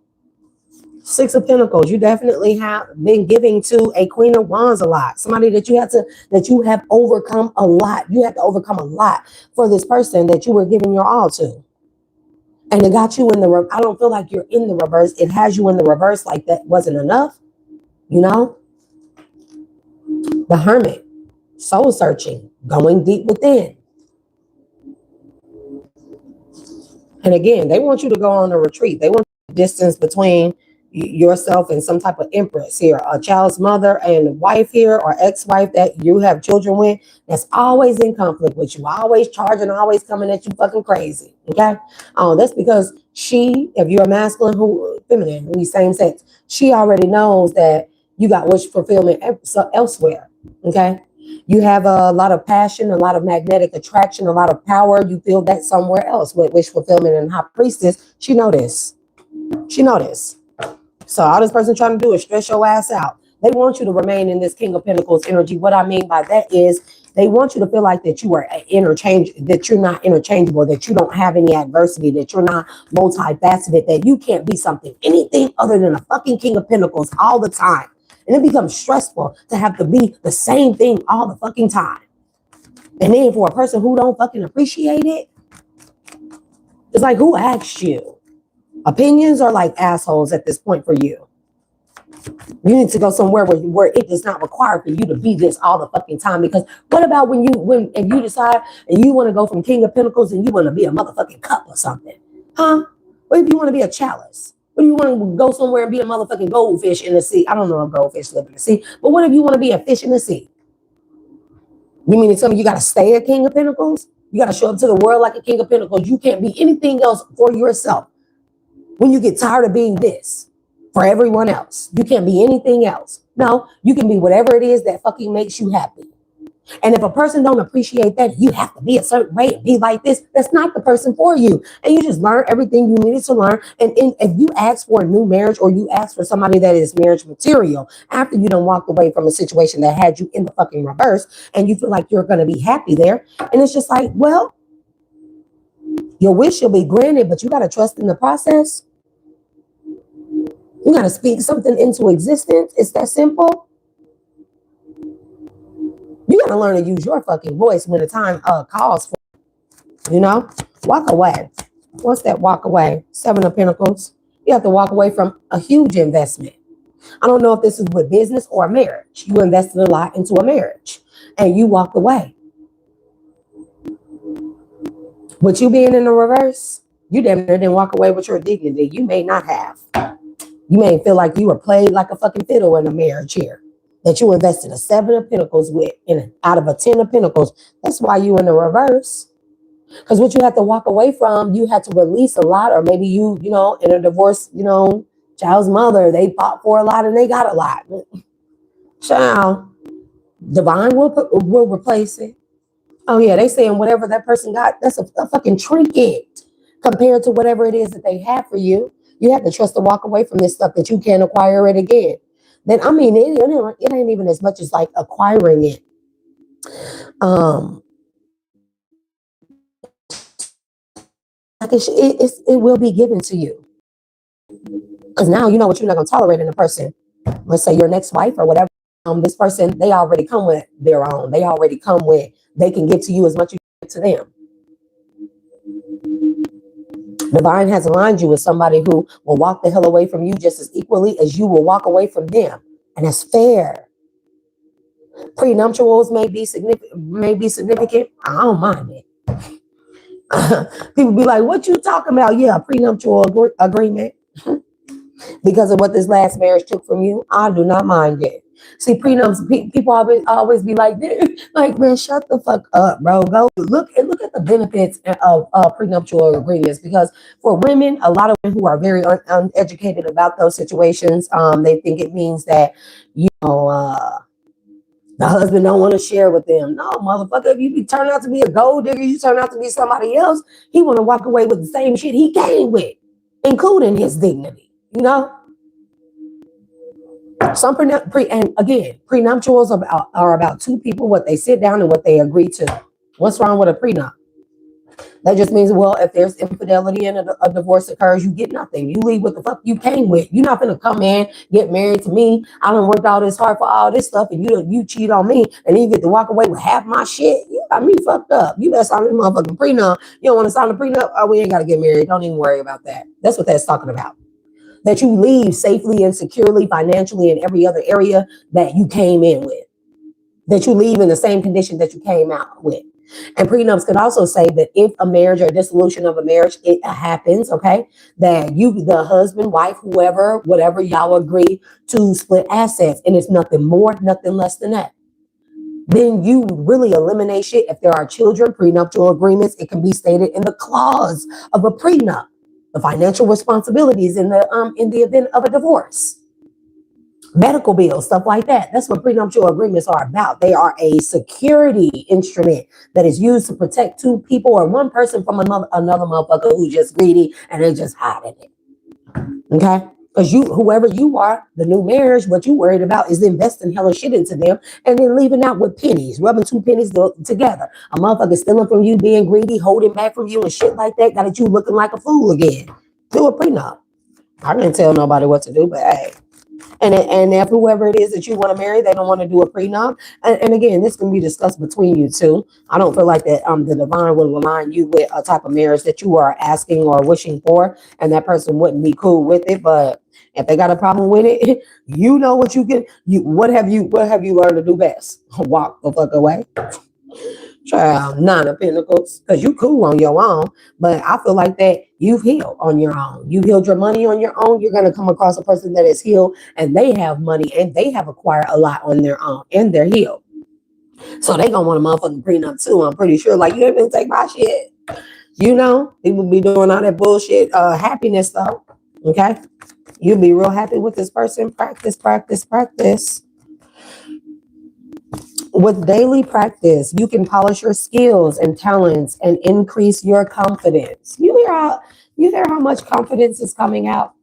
Six of Pentacles. You definitely have been giving to a Queen of Wands a lot. Somebody that you have overcome a lot. You have to overcome a lot for this person that you were giving your all to. And it got you in the, I don't feel like you're in the reverse. It has you in the reverse like that wasn't enough. You know? The Hermit. Soul searching. Going deep within. And again, they want you to go on a retreat. They want distance between yourself and some type of empress here, a child's mother and wife here, or ex-wife that you have children with, that's always in conflict with you, always charging, always coming at you fucking crazy. Okay. That's because she, if you're a masculine, who feminine, we same sex, she already knows that you got wish fulfillment elsewhere. Okay. You have a lot of passion, a lot of magnetic attraction, a lot of power. You feel that somewhere else with wish fulfillment and High Priestess. She know this. She know this. So all this person trying to do is stress your ass out. They want you to remain in this King of Pentacles energy. What I mean by that is they want you to feel like that you are that you're not interchangeable, that you don't have any adversity, that you're not multifaceted, that you can't be anything other than a fucking King of Pentacles all the time. And it becomes stressful to have to be the same thing all the fucking time. And then for a person who don't fucking appreciate it, it's like, who asked you? Opinions are like assholes at this point for you. You need to go somewhere where it does not require for you to be this all the fucking time. Because what about if you decide and you want to go from King of Pentacles and you want to be a motherfucking cup or something? Huh? What if you want to be a chalice? What if you want to go somewhere and be a motherfucking goldfish in the sea? I don't know if goldfish live in the sea, but what if you want to be a fish in the sea? You mean to tell me you got to stay a King of Pentacles? You got to show up to the world like a King of Pentacles. You can't be anything else for yourself. When you get tired of being this for everyone else, you can't be anything else. No, you can be whatever it is that fucking makes you happy. And if a person don't appreciate that, you have to be a certain way and be like this, that's not the person for you. And you just learn everything you needed to learn. And if you ask for a new marriage, or you ask for somebody that is marriage material, after you done walked away from a situation that had you in the fucking reverse, and you feel like you're going to be happy there, and it's just like, well, your wish will be granted, but you got to trust in the process. You got to speak something into existence. It's that simple. You got to learn to use your fucking voice when the time calls for it. You know? Walk away. What's that walk away? Seven of Pentacles. You have to walk away from a huge investment. I don't know if this is with business or marriage. You invested a lot into a marriage and you walked away. With you being in the reverse, you damn near didn't walk away with your dignity. You may not have. You may feel like you were played like a fucking fiddle in a marriage here. That you invested a Seven of Pentacles with, out of a 10 of Pentacles. That's why you in the reverse. Because what you have to walk away from, you had to release a lot, or maybe you know, in a divorce, you know, child's mother, they fought for a lot and they got a lot. Child, divine will replace it. Oh yeah, they saying whatever that person got, that's a fucking trinket compared to whatever it is that they have for you. You have to trust to walk away from this stuff that you can't acquire it again. Then, I mean, it ain't even as much as like acquiring it. Like it will be given to you. Because now you know what you're not going to tolerate in a person. Let's say your next wife or whatever. This person, they already come with their own. They already come with, they can give to you as much as you give to them. Divine has aligned you with somebody who will walk the hell away from you just as equally as you will walk away from them. And that's fair. Prenuptials may be significant. I don't mind it. People be like, what you talking about? Yeah, prenuptial agreement. Because of what this last marriage took from you, I do not mind it. See, prenups, people always be like, man, shut the fuck up, bro. Go look at the benefits of prenuptial agreements. Because for women, a lot of women who are very uneducated about those situations, they think it means that, you know, the husband don't want to share with them. No, motherfucker, if you turn out to be a gold digger, you turn out to be somebody else, he want to walk away with the same shit he came with, including his dignity, you know? And again, prenuptials are about two people, what they sit down and what they agree to. What's wrong with a prenup? That just means, well, if there's infidelity and a divorce occurs, you get nothing. You leave what the fuck you came with. You're not gonna come in, get married to me. I done worked all this hard for all this stuff, and you cheat on me, and then you get to walk away with half my shit. You got me fucked up. You better sign this motherfucking prenup. You don't want to sign a prenup? Oh, we ain't gotta get married. Don't even worry about that. That's what that's talking about. That you leave safely and securely, financially, in every other area that you came in with. That you leave in the same condition that you came out with. And prenups could also say that if a marriage or dissolution of a marriage, it happens, okay, that you, the husband, wife, whoever, whatever, y'all agree to split assets, and it's nothing more, nothing less than that. Then you really eliminate shit. If there are children, prenuptial agreements, it can be stated in the clause of a prenup, the financial responsibilities in the event of a divorce. Medical bills, stuff like that. That's what prenuptial agreements are about. They are a security instrument that is used to protect two people or one person from another motherfucker who's just greedy and they're just hiding it. Okay? Because whoever you are, the new marriage, what you worried about is investing hella shit into them and then leaving out with pennies, rubbing two pennies together. A motherfucker stealing from you, being greedy, holding back from you and shit like that, got you looking like a fool again. Do a prenup. I didn't tell nobody what to do, but hey. And if whoever it is that you want to marry, they don't want to do a prenup. And again, this can be discussed between you two. I don't feel like that the divine will align you with a type of marriage that you are asking or wishing for, and that person wouldn't be cool with it. But if they got a problem with it, you know what you can. What have you learned to do best? Walk the fuck away. Child, 9 of Pentacles, because you cool on your own, but I feel like that you've healed on your own. You healed your money on your own. You're going to come across a person that is healed and they have money and they have acquired a lot on their own and they're healed. So they going to want a motherfucking prenup too. I'm pretty sure, like, you didn't take my shit. You know, people be doing all that bullshit. Happiness though, okay? You'll be real happy with this person. Practice, practice, practice. With daily practice, you can polish your skills and talents and increase your confidence. You hear how much confidence is coming out?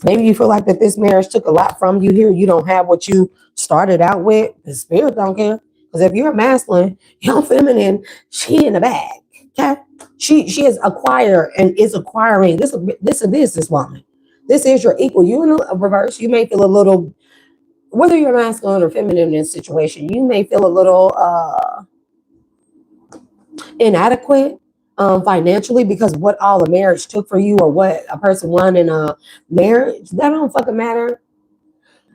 Maybe you feel like that this marriage took a lot from you here. You don't have what you started out with. The spirit don't care. Because if you're masculine, you're feminine, she in the bag. Okay? She is acquired and is acquiring. This is a businesswoman. This is your equal. You in a reverse, you may feel a little, whether you're masculine or feminine in this situation, you may feel a little inadequate financially because what all a marriage took for you or what a person won in a marriage, that don't fucking matter.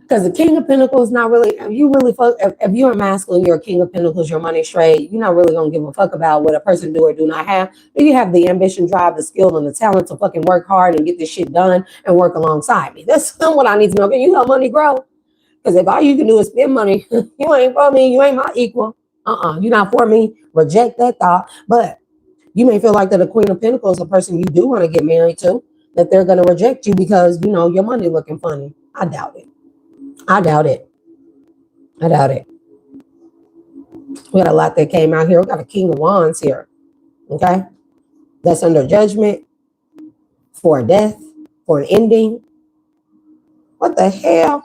Because the King of Pentacles not really, if you're a masculine, you're a King of Pentacles, your money straight, you're not really going to give a fuck about what a person do or do not have. But you have the ambition, drive, the skill, and the talent to fucking work hard and get this shit done and work alongside me. That's what I need to know. Can you help money grow? Because if all you can do is spend money, you ain't for me, you ain't my equal. You're not for me. Reject that thought. But you may feel like that a Queen of Pentacles, a person you do want to get married to, that they're going to reject you because, you know, your money looking funny. I doubt it. I doubt it. I doubt it. We got a lot that came out here. We got a King of Wands here. Okay? That's under judgment, for a death, for an ending. What the hell?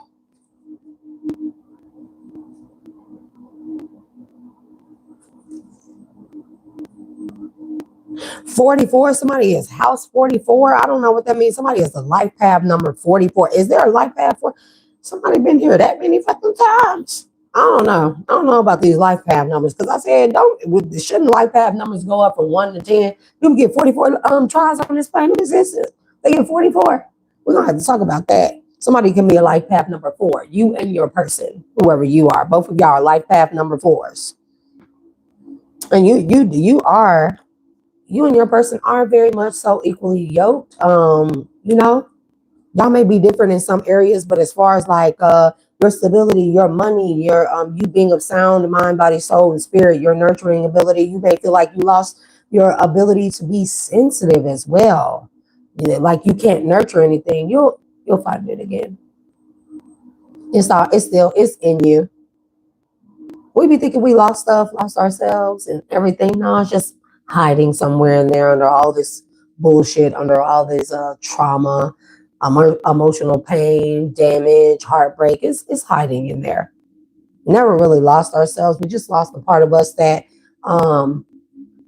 44, somebody is house 44. I don't know what that means. Somebody is the life path number 44. Is there a life path for somebody been here that many fucking times? I don't know. I don't know about these life path numbers because I said shouldn't life path numbers go up from 1 to 10? People get 44 tries on this plane of existence. They get 44. We're gonna have to talk about that. Somebody can be a life path number 4. You and your person, whoever you are, both of y'all are life path number 4s. And you and your person are very much so equally yoked. You know, y'all may be different in some areas, but as far as like your stability, your money, your you being of sound mind, body, soul, and spirit, your nurturing ability, you may feel like you lost your ability to be sensitive as well. You know, like you can't nurture anything. You'll find it again. It's in you. We be thinking we lost stuff, lost ourselves and everything. No, it's just hiding somewhere in there under all this bullshit, under all this trauma, emotional pain, damage, heartbreak. It's hiding in there. Never really lost ourselves. We just lost the part of us that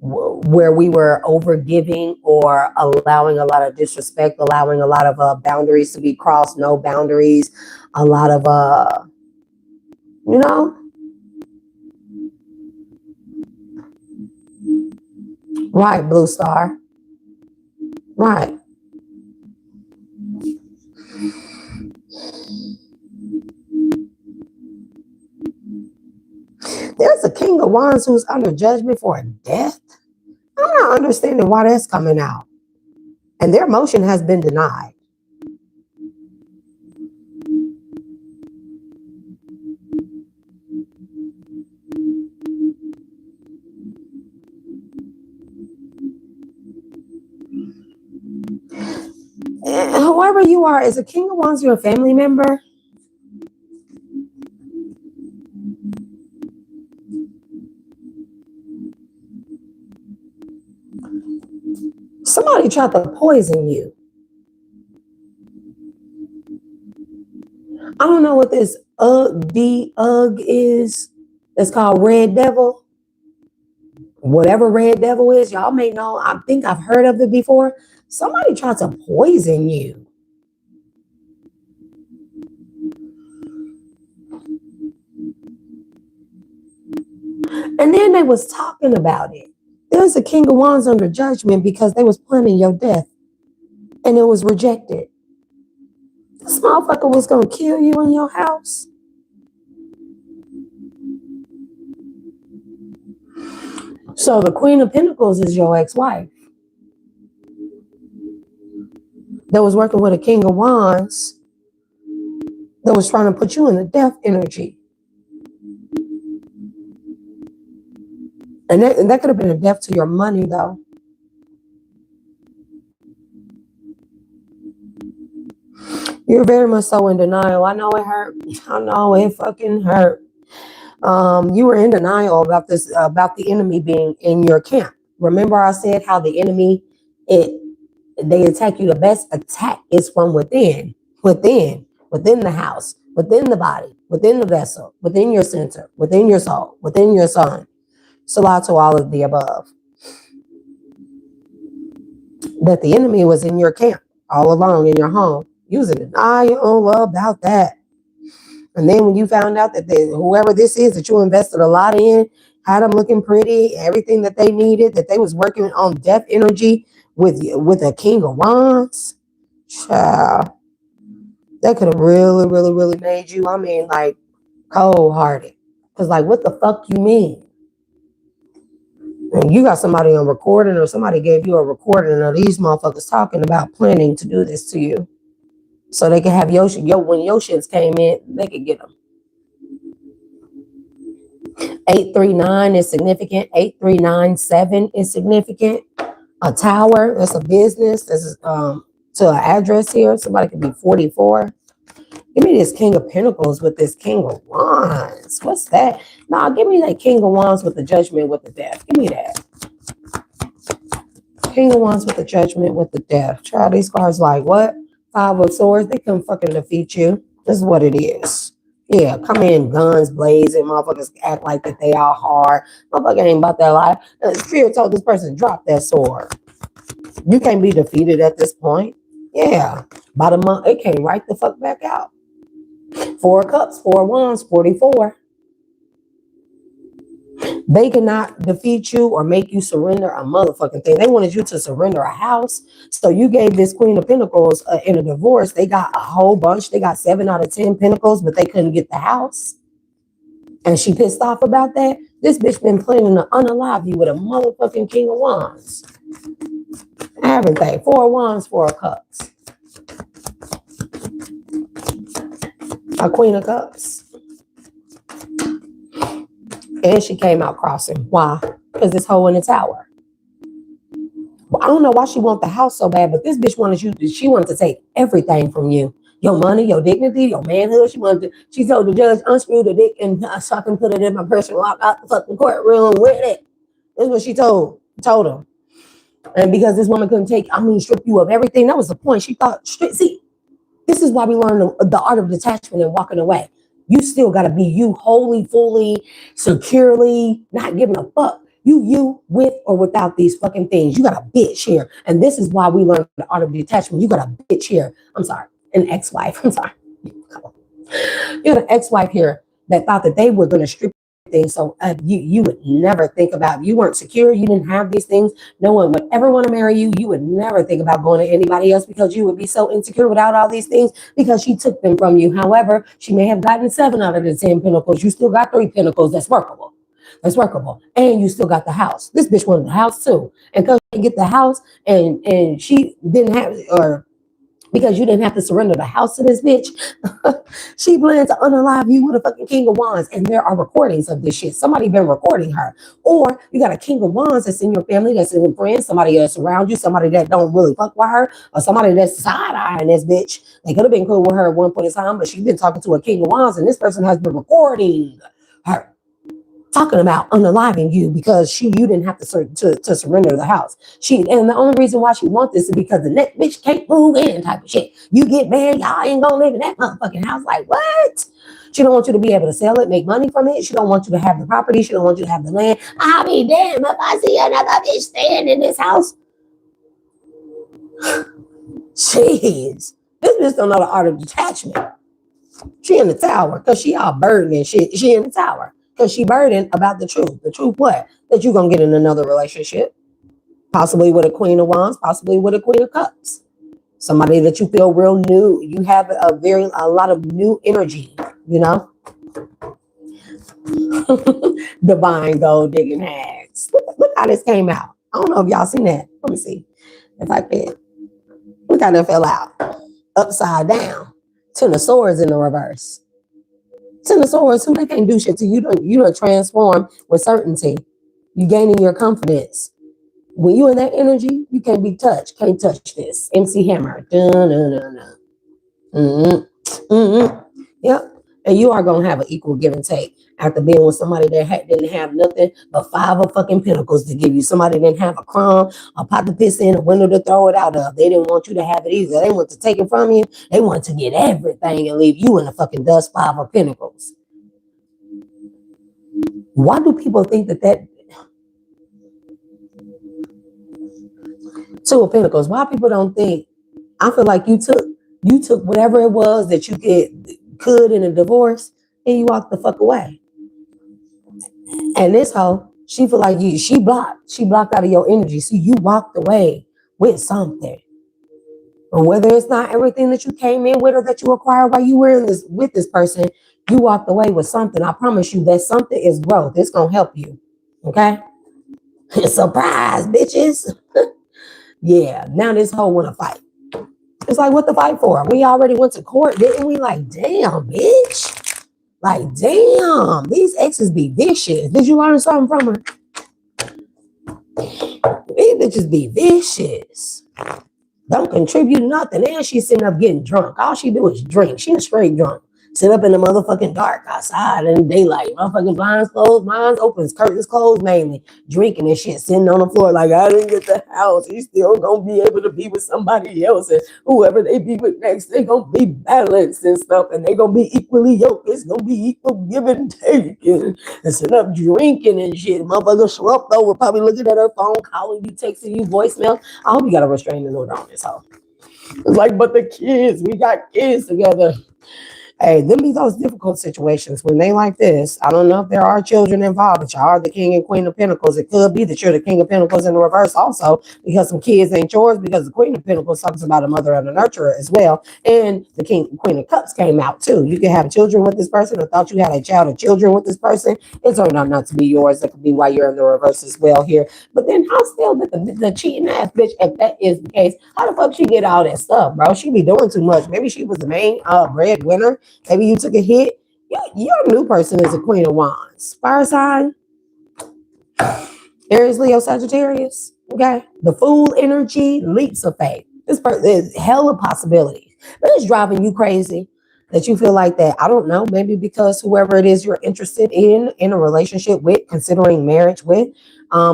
where we were overgiving or allowing a lot of disrespect, allowing a lot of boundaries to be crossed, no boundaries, a lot of, you know, right, Blue Star, right. There's a King of Wands who's under judgment for a death. I'm not understanding why that's coming out. And their motion has been denied. And whoever you are, is a King of Wands your family member? Somebody tried to poison you. I don't know what this UG is. It's called Red Devil. Whatever Red Devil is, y'all may know. I think I've heard of it before. Somebody tried to poison you. And then they was talking about it. There's a King of Wands under judgment because they was planning your death. And it was rejected. This motherfucker was going to kill you in your house. So the Queen of Pentacles is your ex-wife that was working with a King of Wands that was trying to put you in the death energy. And that could have been a death to your money, though. You're very much so in denial. I know it hurt. I know it fucking hurt. You were in denial about this, about the enemy being in your camp. Remember I said how the enemy, they attack you. The best attack is from within the house, within the body, within the vessel, within your center, within your soul, within your sun. Salah to all of the above. That the enemy was in your camp all along in your home. You was in denial about that. And then when you found out that whoever this is that you invested a lot in, had them looking pretty, everything that they needed, that they was working on death energy with a King of Wands, child, that could have really, really, really made you, I mean, like, cold-hearted. Because, like, what the fuck you mean? And you got somebody on recording or somebody gave you a recording of these motherfuckers talking about planning to do this to you. So they can have when your shits came in, they could get them. 839 is significant. 8397 is significant. A tower, that's a business. This is to an address here. Somebody could be 44. Give me this King of Pentacles with this King of Wands. What's that? Nah, give me that King of Wands with the Judgment with the Death. Give me that. King of Wands with the Judgment with the Death. Child, these cards like what? Five of Swords. They couldn't fucking defeat you. This is what it is. Yeah, come in, guns blazing. Motherfuckers act like that they are hard. Motherfucker ain't about that life. Spirit told this person, drop that sword. You can't be defeated at this point. Yeah. By the month, it came right the fuck back out. 4 of Cups, 4 of Wands, 44. They cannot defeat you or make you surrender a motherfucking thing. They wanted you to surrender a house. So you gave this Queen of Pentacles in a divorce. They got a whole bunch. They got 7 out of 10 pentacles, but they couldn't get the house. And she pissed off about that. This bitch been planning to unalive you with a motherfucking King of Wands. Haven't they? 4 of Wands, 4 of Cups. A Queen of Cups. And she came out crossing. Why? Because this hoe in the tower. Well, I don't know why she want the house so bad, but this bitch wanted you. She wanted to take everything from you. Your money, your dignity, your manhood. She told the judge, unscrew the dick and so I can put it in my purse and walk out the fucking courtroom with it. That's what she told him. And because this woman couldn't strip you of everything, that was the point. She thought, see, this is why we learn the art of detachment and walking away. You still got to be you wholly, fully, securely, not giving a fuck. You with or without these fucking things. You got a bitch here. And this is why we learned the art of detachment. You got a bitch here. I'm sorry. An ex-wife. I'm sorry. You had an ex-wife here that thought that they were going to strip things. So you would never think about, you weren't secure. You didn't have these things. No one would ever want to marry you. You would never think about going to anybody else because you would be so insecure without all these things because she took them from you. However, she may have gotten 7 out of the 10 pinnacles. You still got 3 pinnacles. That's workable. That's workable. And you still got the house. This bitch wanted the house too. And because she didn't get the house and she didn't have, or because you didn't have to surrender the house to this bitch, she planned to unalive you with a fucking King of Wands. And there are recordings of this shit. Somebody been recording her. Or you got a King of Wands that's in your family, that's in your friends, somebody that's around you, somebody that don't really fuck with her, or somebody that's side-eyeing this bitch. They could have been cool with her at one point in time, but she's been talking to a King of Wands, and this person has been recording her talking about unaliving you because you didn't have to surrender the house. And the only reason why she wants this is because the next bitch can't move in type of shit. You get married, y'all ain't gonna live in that motherfucking house. Like what? She don't want you to be able to sell it, make money from it. She don't want you to have the property. She don't want you to have the land. I'll be damn if I see another bitch staying in this house. Jeez, this bitch don't know the art of detachment. She in the tower because she all burdened and shit. She in the tower. Because she burdened about the truth. The truth what? That you're going to get in another relationship. Possibly with a Queen of Wands. Possibly with a Queen of Cups. Somebody that you feel real new. You have a lot of new energy, you know? Divine gold digging hags. Look how this came out. I don't know if y'all seen that. Let me see. If I can. Look how that fell out. Upside down. 10 of Swords in the reverse. 10 of Swords, who they can't do shit to you. You don't transform with certainty. You gaining your confidence. When you in that energy, you can't be touched. Can't touch this. MC Hammer. Dun. Yep. And you are going to have an equal give and take after being with somebody that didn't have nothing but 5 of fucking pentacles to give you. Somebody didn't have a crumb, a pot to piss in, a window to throw it out of. They didn't want you to have it either. They want to take it from you. They want to get everything and leave you in the fucking dust. 5 of pentacles. Why do people think that 2 of pentacles? Why people don't think? I feel like you took whatever it was that you could in a divorce and you walked the fuck away. And this hoe, she feel like she blocked out of your energy. So you walked away with something. Or whether it's not everything that you came in with or that you acquired while you were with this person, you walked away with something. I promise you that something is growth. It's gonna help you. Okay? Surprise, bitches. Yeah, now this hoe wanna fight. It's like, what to fight for? We already went to court, didn't we? Like, damn, bitch. Like, damn, these exes be vicious. Did you learn something from her? These bitches be vicious. Don't contribute nothing. And she's sitting up getting drunk. All she do is drink. She a straight drunk. Sit up in the motherfucking dark outside in the daylight. Motherfucking blinds closed, blinds open, curtains closed mainly. Drinking and shit, sitting on the floor like, I didn't get the house. He's still gonna be able to be with somebody else. And whoever they be with next, they gonna be balanced and stuff. And they gonna be equally yoked. It's gonna be equal give and take. And sit up drinking and shit. Motherfucker slumped over, probably looking at her phone, calling you, texting you, voicemail. I hope you got a restraining order on this hoe. It's like, but the kids, we got kids together. Hey, them be those difficult situations when they like this. I don't know if there are children involved, but y'all are the King and Queen of Pentacles. It could be that you're the King of Pentacles in the reverse also, because some kids ain't yours, because the Queen of Pentacles talks about a mother and a nurturer as well. And the Queen of Cups came out too. You can have children with this person, or thought you had a child or children with this person. It turned out not to be yours. That could be why you're in the reverse as well here. But then how still that the cheating ass bitch, if that is the case, how the fuck she get all that stuff, bro? She be doing too much. Maybe she was the main breadwinner. Maybe you took a hit. Your new person is a Queen of Wands. Fire sign. Aries, Leo, Sagittarius. Okay. The Fool energy, leaps of faith. This person is hella possibilities. But it's driving you crazy that you feel like that. I don't know. Maybe because whoever it is you're interested in a relationship with, considering marriage with,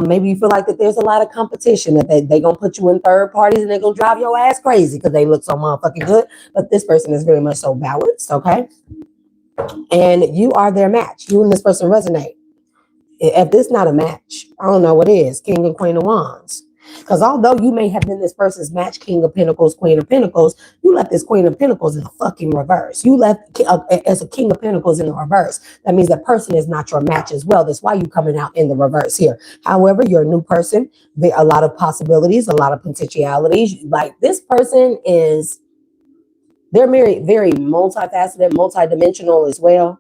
maybe you feel like that there's a lot of competition, that they going to put you in third parties and they're going to drive your ass crazy because they look so motherfucking good. But this person is very much so balanced, okay? And you are their match. You and this person resonate. If this not a match, I don't know what is. King and Queen of Wands. Because although you may have been this person's match, King of Pentacles, Queen of Pentacles, you left this Queen of Pentacles in the fucking reverse. You left as a King of Pentacles in the reverse. That means that person is not your match as well. That's why you're coming out in the reverse here. However, you're a new person. There are a lot of possibilities, a lot of potentialities. Like this person is, they're very multifaceted, multidimensional as well.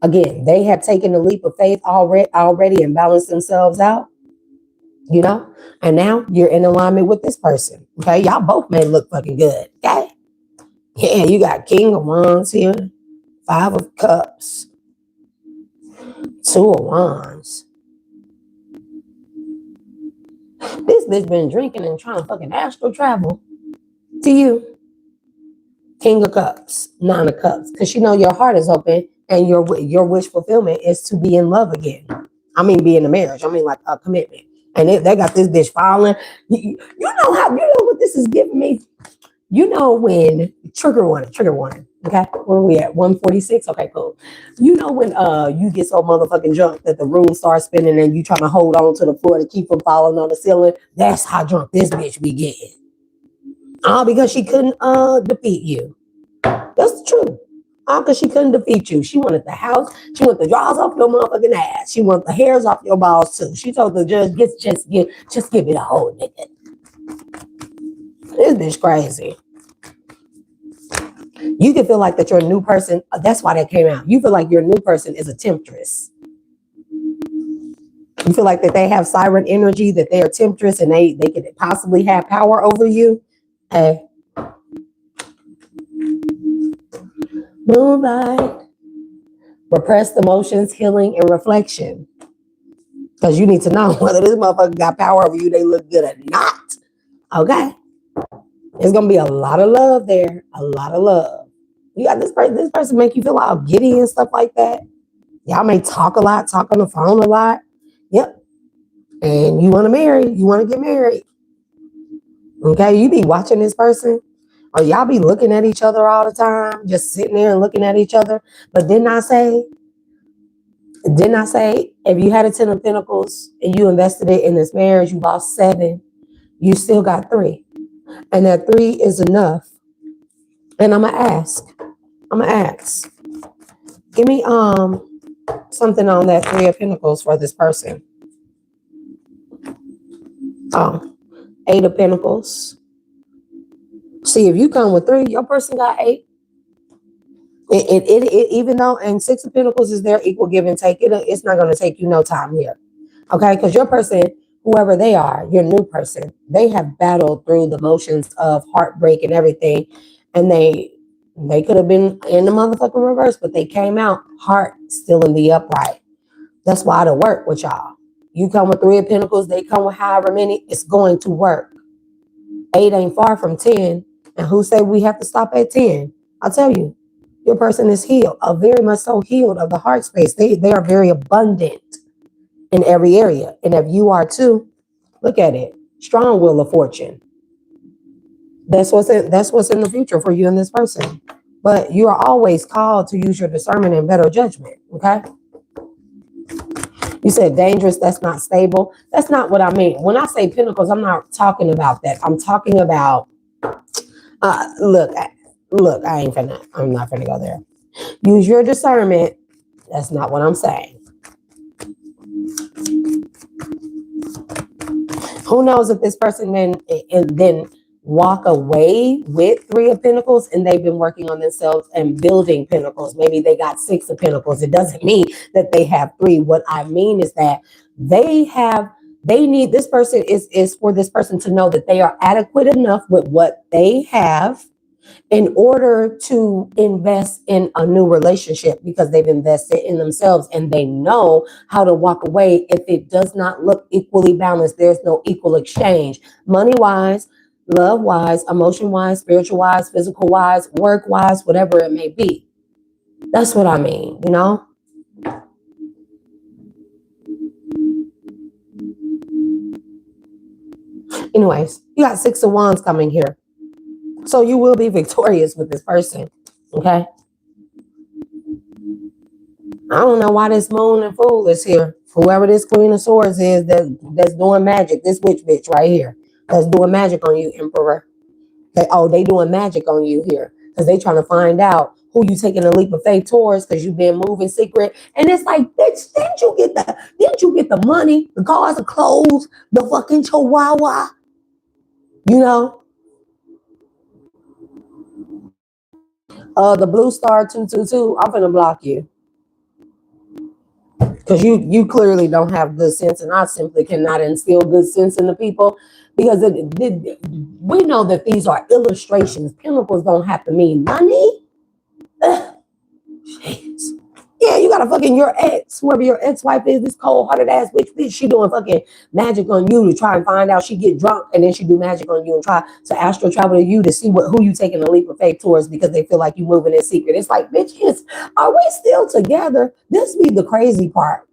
Again, they have taken a leap of faith already and balanced themselves out. You know, and now you're in alignment with this person. Okay, y'all both may look fucking good. Okay, yeah, you got King of Wands here, 5 of Cups, 2 of Wands. This bitch been drinking and trying to fucking astral travel to you. King of Cups, 9 of Cups, because you know your heart is open and your wish fulfillment is to be in love again. I mean, be in a marriage. I mean, like a commitment. And they got this bitch falling. You know what this is giving me? You know when, trigger warning. Okay, where are we at? 146? Okay, cool. You know when you get so motherfucking drunk that the room starts spinning and you trying to hold on to the floor to keep from falling on the ceiling? That's how drunk this bitch be getting. All because she couldn't defeat you. That's the truth. All because she couldn't defeat you. She wanted the house. She wanted the drawers off your motherfucking ass. She wanted the hairs off your balls too. She told the judge, just give me the whole nigga. This bitch crazy. You can feel like that you're a new person. That's why that came out. You feel like your new person is a temptress. You feel like that they have siren energy, that they are temptress and they could possibly have power over you. Hey. Moonlight. Repressed emotions, healing, and reflection. Because you need to know whether this motherfucker got power over you, they look good or not. Okay? There's going to be a lot of love there. A lot of love. You got this person make you feel all giddy and stuff like that. Y'all may talk a lot, talk on the phone a lot. Yep. And you want to marry. You want to get married. Okay? You be watching this person. Or y'all be looking at each other all the time, just sitting there and looking at each other. But didn't I say, if you had a 10 of Pentacles and you invested it in this marriage, you lost 7, you still got 3. And that 3 is enough. And I'm gonna ask. Give me something on that 3 of Pentacles for this person. 8 of Pentacles. See, if you come with 3, your person got 8. It even though, and 6 of Pentacles is their equal give and take, it's not going to take you no time here. Okay? Because your person, whoever they are, your new person, they have battled through the motions of heartbreak and everything. And they could have been in the motherfucking reverse, but they came out heart still in the upright. That's why it'll work with y'all. You come with 3 of Pentacles, they come with however many, it's going to work. 8 ain't far from 10. And who say we have to stop at 10? I'll tell you, your person is healed, very much so healed of the heart space. They are very abundant in every area. And if you are too, look at it. Strong will of fortune. That's what's in the future for you and this person. But you are always called to use your discernment and better judgment. Okay? You said dangerous, that's not stable. That's not what I mean. When I say Pentacles, I'm not talking about that. I'm talking about, look, I'm not finna go there. Use your discernment. That's not what I'm saying. Who knows if this person then walk away with 3 of Pentacles and they've been working on themselves and building Pentacles. Maybe they got 6 of Pentacles. It doesn't mean that they have 3. What I mean is that they need, this person is for this person to know that they are adequate enough with what they have in order to invest in a new relationship, because they've invested in themselves and they know how to walk away if it does not look equally balanced. There's no equal exchange, money-wise, love-wise, emotion-wise, spiritual-wise, physical-wise, work-wise, whatever it may be. That's what I mean, you know? Anyways, you got 6 of Wands coming here. So you will be victorious with this person, okay? I don't know why this moon and fool is here. Whoever this Queen of Swords is that's doing magic, this witch bitch right here, that's doing magic on you, Emperor. They doing magic on you here because they trying to find out who you taking a leap of faith towards because you've been moving secret. And it's like, bitch, didn't you get the money, the cars, the clothes, the fucking chihuahua? You know? The blue star 222, I'm gonna block you. Because you clearly don't have good sense, and I simply cannot instill good sense in the people because we know that these are illustrations. Pinnacles don't have to mean money. Jeez. Yeah, you got to fucking your ex, whoever your ex-wife is, this cold-hearted ass bitch, she doing fucking magic on you to try and find out. She get drunk and then she do magic on you and try to astral travel to you to see who you taking a leap of faith towards because they feel like you moving in secret. It's like, bitches, are we still together? This be the crazy part.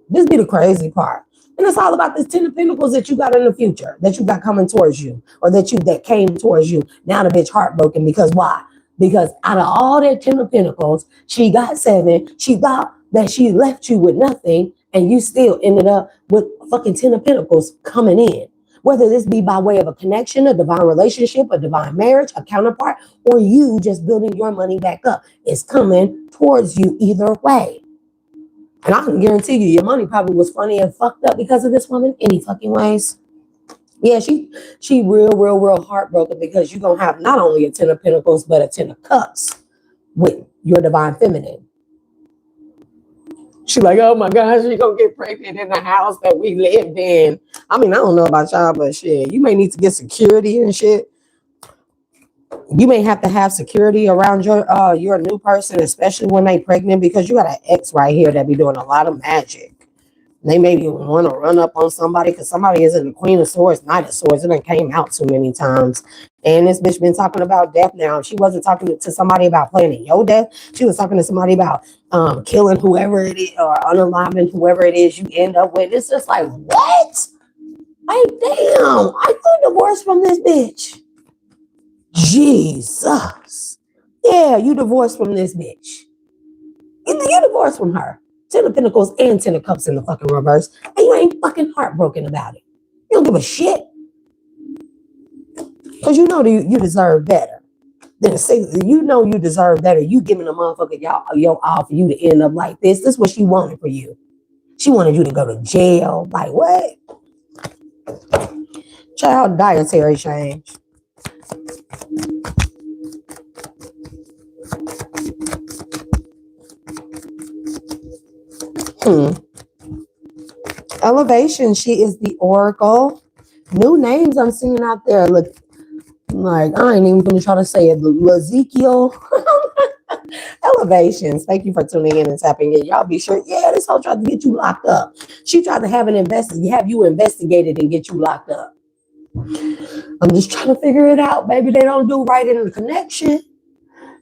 This be the crazy part. And it's all about this 10 of Pentacles that you got in the future, that you got coming towards you, or that came towards you. Now the bitch heartbroken because why? Because out of all that 10 of Pentacles, she got 7. She thought that she left you with nothing, and you still ended up with fucking 10 of Pentacles coming in. Whether this be by way of a connection, a divine relationship, a divine marriage, a counterpart, or you just building your money back up, it's coming towards you either way. And I can guarantee you, your money probably was funny and fucked up because of this woman any fucking ways. Yeah, she real heartbroken because you're going to have not only a 10 of Pentacles, but a 10 of Cups with your divine feminine. She's like, oh my gosh, she going to get pregnant in the house that we lived in. I mean, I don't know about y'all, but shit, you may need to get security and shit. You may have to have security around your new person, especially when they pregnant, because you got an ex right here that be doing a lot of magic. They maybe want to run up on somebody because somebody is in the Queen of Swords, Knight of Swords. It done came out too many times. And this bitch been talking about death now. She wasn't talking to somebody about planning your death. She was talking to somebody about killing whoever it is or unaliving whoever it is you end up with. It's just like, what? Like, damn, I could divorce from this bitch. Jesus. Yeah, you divorced from this bitch. You divorced from her. 10 of Pentacles and 10 of Cups in the fucking reverse. And you ain't fucking heartbroken about it. You don't give a shit. Because you know you deserve better. You know you deserve better. You giving a motherfucker your all for you to end up like this. This is what she wanted for you. She wanted you to go to jail. Like what? Child dietary change. Elevation, she is the Oracle. New names I'm seeing out there. Look, like, I ain't even gonna try to say it. Ezekiel. Elevations. Thank you for tuning in and tapping in. Y'all be sure. Yeah, this whole tried to get you locked up. She tried to have you investigated and get you locked up. I'm just trying to figure it out. Maybe they don't do right in the connection.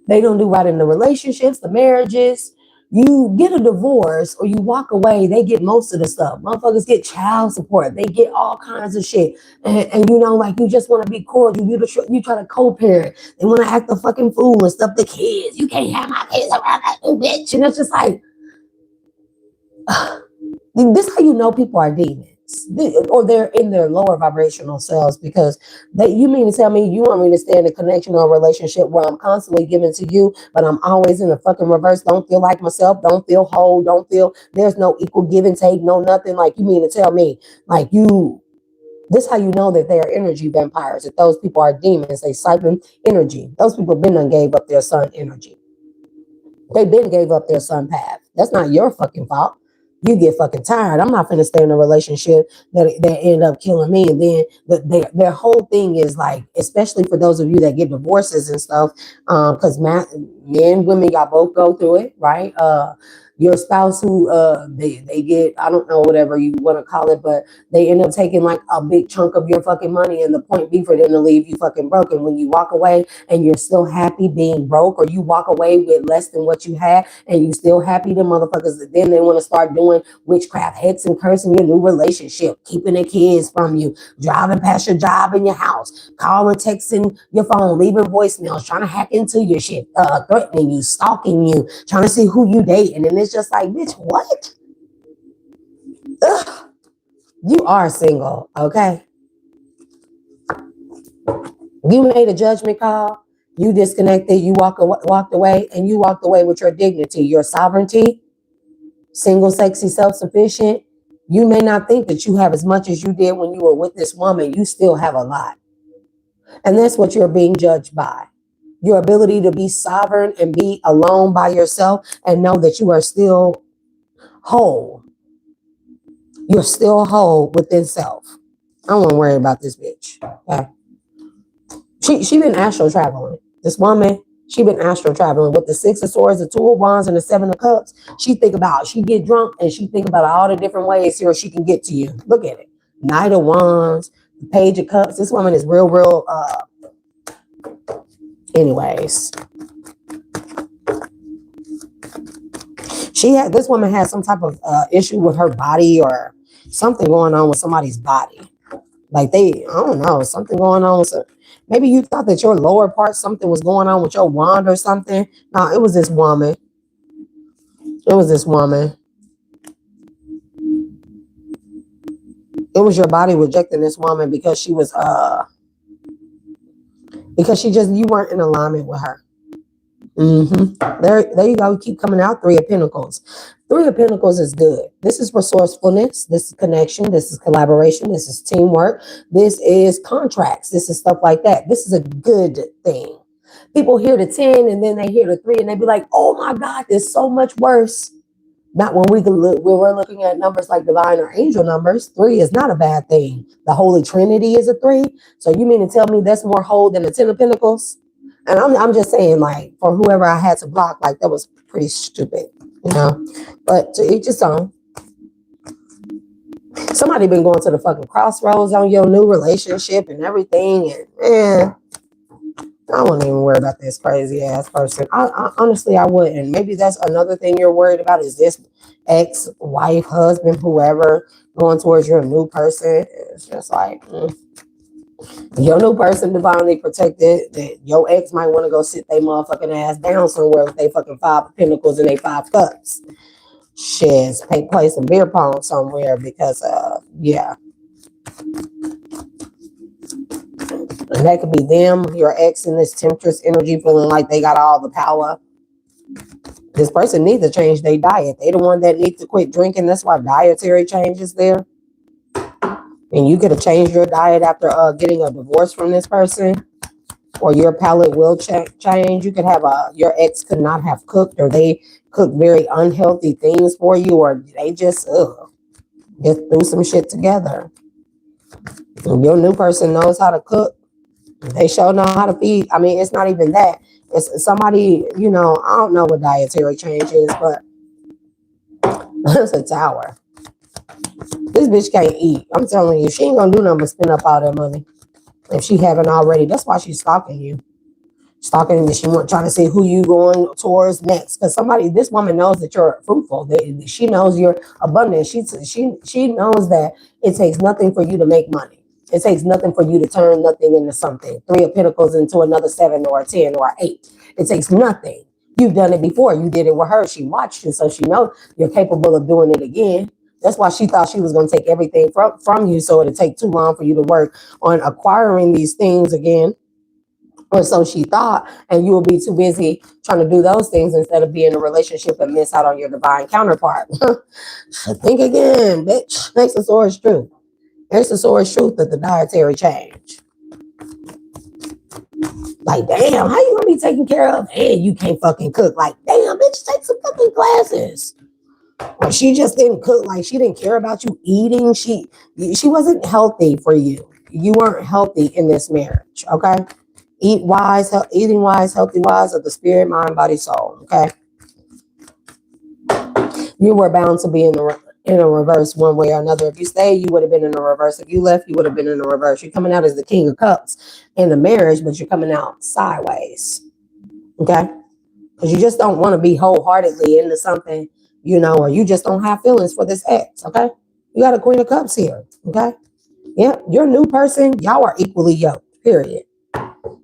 They don't do right in the relationships, the marriages. You get a divorce or you walk away, they get most of the stuff. Motherfuckers get child support. They get all kinds of shit. And you know, like, you just want to be cordial. You try to co-parent. They want to act a fucking fool and stuff the kids. You can't have my kids around that new bitch. And it's just like, this is how you know people are demons. Or they're in their lower vibrational selves, because you mean to tell me you want me to stay in a connection or a relationship where I'm constantly giving to you, but I'm always in the fucking reverse, don't feel like myself, don't feel whole, don't feel there's no equal give and take, no nothing. Like, you mean to tell me, like, this is how you know that they are energy vampires, that those people are demons. They siphon energy. Those people been done gave up their sun energy. They been gave up their sun path. That's not your fucking fault. You get fucking tired. I'm not finna stay in a relationship that end up killing me. And then their whole thing is like, especially for those of you that get divorces and stuff, because men, women, y'all both go through it, right? Your spouse who they get, I don't know, whatever you want to call it, but they end up taking like a big chunk of your fucking money, and the point be for them to leave you fucking broke. And when you walk away and you're still happy being broke, or you walk away with less than what you had and you still happy, the motherfuckers, then they want to start doing witchcraft, hex and cursing your new relationship, keeping the kids from you, driving past your job in your house, calling, texting your phone, leaving voicemails, trying to hack into your shit, threatening you, stalking you, trying to see who you date. And then is just like, bitch, what? Ugh. You are single, okay? You made a judgment call. You disconnected. You walked away, and you walked away with your dignity, your sovereignty, single, sexy, self-sufficient. You may not think that you have as much as you did when you were with this woman. You still have a lot. And that's what you're being judged by. Your ability to be sovereign and be alone by yourself and know that you are still whole. You're still whole within self. I don't want to worry about this bitch. Okay? She been astral traveling. This woman, she been astral traveling with the 6 of Swords, the 2 of Wands, and the 7 of Cups. She get drunk and she think about all the different ways here she can get to you. Look at it. Knight of Wands, the Page of Cups. This woman is real, anyways. This woman has some type of issue with her body or something going on with somebody's body. Like I don't know, something going on with maybe you thought that your lower part, something was going on with your wand or something. No, it was this woman. It was this woman. It was your body rejecting this woman because she was, because you weren't in alignment with her. There you go. You keep coming out. 3 of Pentacles. 3 of Pentacles is good. This is resourcefulness. This is connection. This is collaboration. This is teamwork. This is contracts. This is stuff like that. This is a good thing. People hear the 10 and then they hear the 3 and they be like, oh my God, there's so much worse. Not when we're looking at numbers like divine or angel numbers. 3 is not a bad thing. The Holy Trinity is a 3. So you mean to tell me that's more whole than the 10 of Pentacles? And I'm just saying, like, for whoever I had to block, like, that was pretty stupid, you know? But to each his own. Somebody been going to the fucking crossroads on your new relationship and everything. And, man, I wouldn't even worry about this crazy ass person. I honestly, I wouldn't. Maybe that's another thing you're worried about is this ex, wife, husband, whoever going towards your new person. It's just like, your new person divinely protected. That your ex might want to go sit their motherfucking ass down somewhere with they fucking 5 of Pentacles and they 5 cups. Shit, play some beer pong somewhere because, yeah. And that could be them, your ex in this temptress energy, feeling like they got all the power. This person needs to change their diet. They the one that needs to quit drinking. That's why dietary change is there. And you could have changed your diet after getting a divorce from this person. Or your palate will change. You could have your ex could not have cooked, or they cooked very unhealthy things for you, or they just threw some shit together. And your new person knows how to cook. They sure know how to feed. I mean, it's not even that. It's somebody, you know, I don't know what dietary change is, but it's a tower. This bitch can't eat. I'm telling you, she ain't gonna do nothing but spend up all that money. If she haven't already, that's why she's stalking you. Stalking you, she trying to see who you going towards next. Because this woman knows that you're fruitful. She knows you're abundant. She knows that it takes nothing for you to make money. It takes nothing for you to turn nothing into something. 3 of Pentacles into another 7 or a 10 or 8. It takes nothing. You've done it before. You did it with her. She watched you, so she knows you're capable of doing it again. That's why she thought she was going to take everything from you, so it'd take too long for you to work on acquiring these things again. Or so she thought, and you will be too busy trying to do those things instead of being in a relationship and miss out on your divine counterpart. Think again, bitch. Next of Swords truth. Next of Swords truth that the dietary change. Like, damn, how you gonna be taken care of? And you can't fucking cook. Like, damn, bitch, take some cooking classes. Or she just didn't cook, like she didn't care about you eating. She wasn't healthy for you. You weren't healthy in this marriage, okay? Eating wise, healthy wise of the spirit, mind, body, soul, okay? You were bound to be in a reverse one way or another. If you stayed, you would have been in the reverse. If you left, you would have been in the reverse. You're coming out as the King of Cups in the marriage, but you're coming out sideways, okay? Because you just don't want to be wholeheartedly into something, you know, or you just don't have feelings for this ex, okay? You got a Queen of Cups here, okay? Yeah, your new person, y'all are equally yoked, period.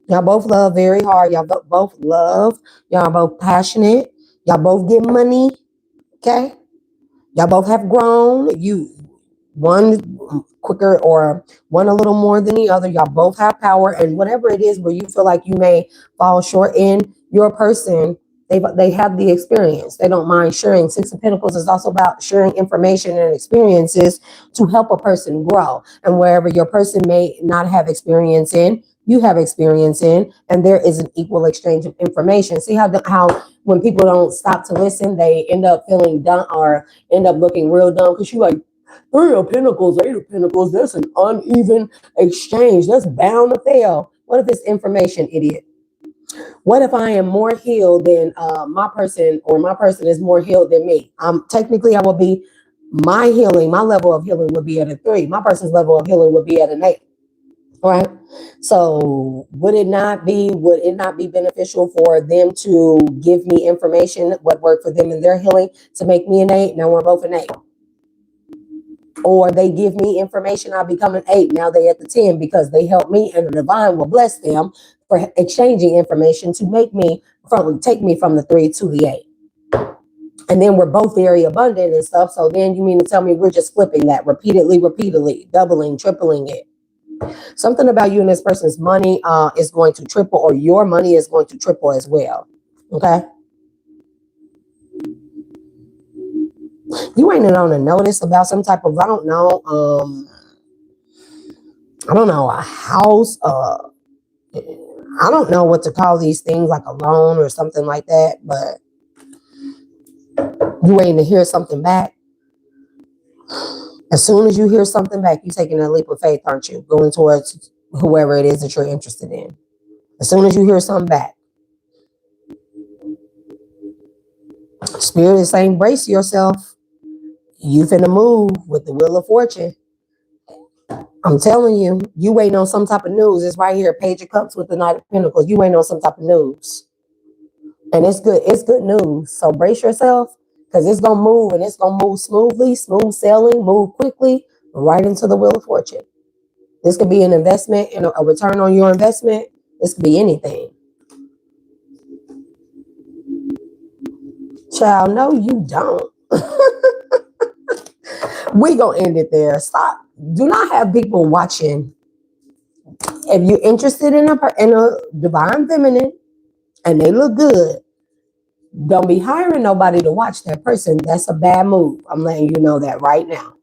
Y'all both love very hard. Y'all both love. Y'all both passionate. Y'all both get money. Okay. Y'all both have grown. One quicker or one a little more than the other. Y'all both have power, and whatever it is where you feel like you may fall short in, your person, they have the experience. They don't mind sharing. Six of Pentacles is also about sharing information and experiences to help a person grow. And wherever your person may not have experience in, you have experience in, and there is an equal exchange of information. See how when people don't stop to listen, they end up feeling dumb or end up looking real dumb because you like, Three of Pentacles, Eight of Pentacles, that's an uneven exchange. That's bound to fail. What if it's information, idiot? What if I am more healed than my person, or my person is more healed than me? Technically, I will be, my healing, my level of healing would be at a 3. My person's level of healing would be at an 8. All right. So would it not be beneficial for them to give me information, what worked for them in their healing, to make me an 8? Now we're both an 8. Or they give me information, I become an 8. Now they at the 10 because they help me, and the divine will bless them for exchanging information to take me from the 3 to the 8. And then we're both very abundant and stuff. So then you mean to tell me we're just flipping that repeatedly, doubling, tripling it. Something about you and this person's money is going to triple, or your money is going to triple as well. Okay. You ain't on a notice about some type of, I don't know, a house, I don't know what to call these things, like a loan or something like that, but you waiting to hear something back. As soon as you hear something back, you're taking a leap of faith, aren't you? Going towards whoever it is that you're interested in. As soon as you hear something back. Spirit is saying, brace yourself. You finna move with the Wheel of Fortune. I'm telling you, you waiting on some type of news. It's right here, Page of Cups with the Knight of Pentacles. You waiting on some type of news. And it's good. It's good news. So brace yourself, because it's going to move, and it's going to move smoothly, smooth sailing, move quickly, right into the Wheel of Fortune. This could be an investment and a return on your investment. This could be anything. Child, no, you don't. We gonna end it there. Stop. Do not have people watching. If you're interested in a divine feminine and they look good, don't be hiring nobody to watch that person. That's a bad move. I'm letting you know that right now.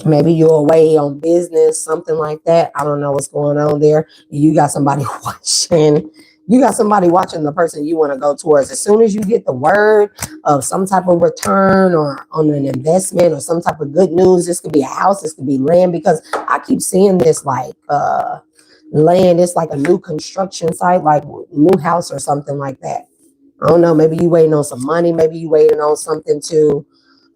Maybe you're away on business, something like that. I don't know what's going on there. You got somebody watching. You got somebody watching the person you want to go towards. As soon as you get the word of some type of return or on an investment or some type of good news, this could be a house, this could be land, because I keep seeing this like land. It's like a new construction site, like new house or something like that. I don't know. Maybe you waiting on some money. Maybe you waiting on something to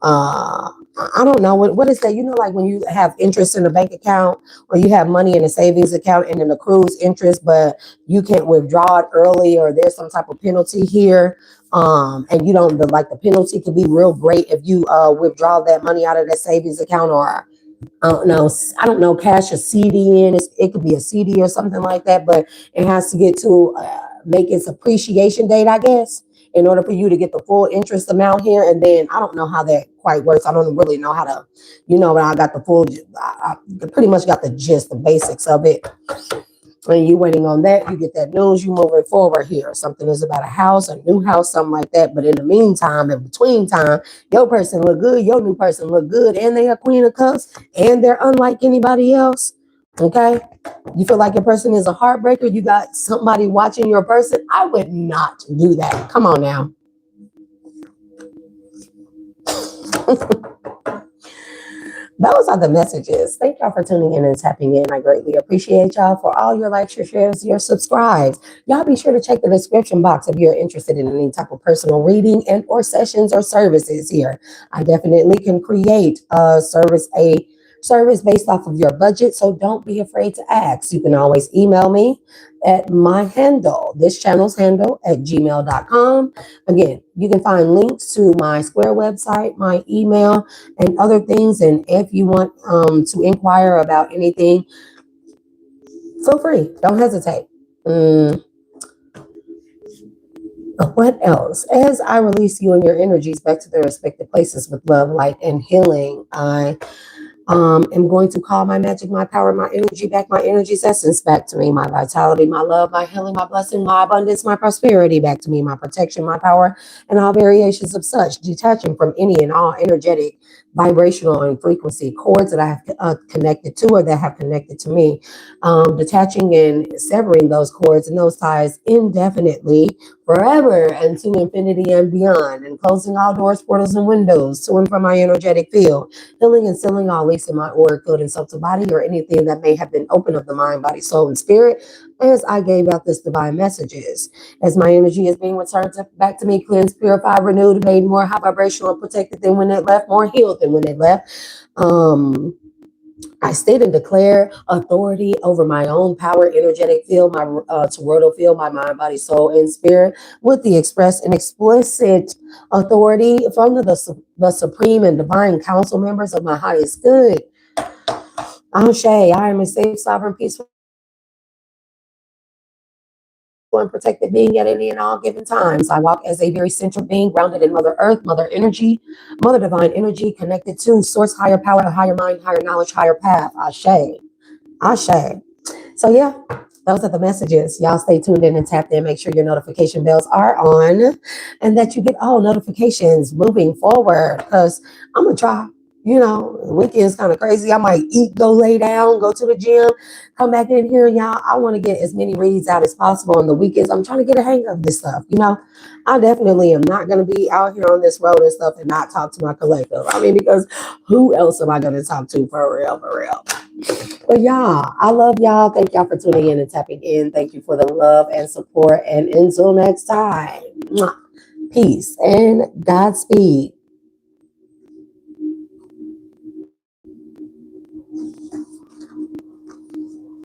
I don't know what is that, like when you have interest in a bank account, or you have money in a savings account and it accrues interest, but you can't withdraw it early, or there's some type of penalty here, and you don't, the penalty could be real great if you withdraw that money out of that savings account, or I don't know, cash a CD in. It could be a CD or something like that, but it has to get to make its appreciation date, I guess, in order for you to get the full interest amount here. And then I don't know how that quite works. I don't really know how to, but I got the full, I pretty much got the gist, the basics of it. When you waiting on that, you get that news, you moving forward here. Something is about a house, a new house, something like that. But in the meantime, in between time, your person look good, your new person look good, and they are Queen of Cups, and they're unlike anybody else. Okay? You feel like your person is a heartbreaker, you got somebody watching your person. I would not do that. Come on now. Those are the messages. Thank y'all for tuning in and tapping in. I greatly appreciate y'all for all your likes, your shares, your subscribes. Y'all be sure to check the description box if you're interested in any type of personal reading and or sessions or services here. I definitely can create a service based off of your budget, so don't be afraid to ask. You can always email me at my handle, this channel's handle, at gmail.com. Again, you can find links to my Square website, my email, and other things. And if you want to inquire about anything, feel free. Don't hesitate. What else? As I release you and your energies back to their respective places with love, light, and healing, I am going to call my magic, my power, my energy back, my energy's essence back to me, my vitality, my love, my healing, my blessing, my abundance, my prosperity back to me, my protection, my power, and all variations of such, detaching from any and all energetic, vibrational, and frequency cords that I have connected to or that have connected to me, detaching and severing those cords and those ties indefinitely, forever, and to infinity and beyond, and closing all doors, portals, and windows to and from my energetic field, healing and sealing all leaks in my aura, field, and subtle body, or anything that may have been open of the mind, body, soul, and spirit, as I gave out this divine messages. As my energy is being returned back to me, cleansed, purified, renewed, made more high vibrational, and protected than when it left, more healed than when it left. I state and declare authority over my own power, energetic field, my toroidal field, my mind, body, soul, and spirit, with the express and explicit authority from the supreme and divine council members of my highest good. Ashe, I am a safe, sovereign, peaceful, and protected being at any and all given times. I walk as a very central being, grounded in Mother Earth, Mother Energy, Mother Divine Energy, connected to Source, higher power, higher mind, higher knowledge, higher path. Ashe. Ashe. So yeah, those are the messages. Y'all stay tuned in and tapped in. Make sure your notification bells are on and that you get all notifications moving forward, because I'm going to try. You know, the weekend's kind of crazy. I might eat, go lay down, go to the gym, come back in here, y'all. I want to get as many reads out as possible on the weekends. I'm trying to get a hang of this stuff. You know, I definitely am not going to be out here on this road and stuff and not talk to my collective. I mean, because who else am I going to talk to for real, for real? But y'all, I love y'all. Thank y'all for tuning in and tapping in. Thank you for the love and support. And until next time, peace and Godspeed.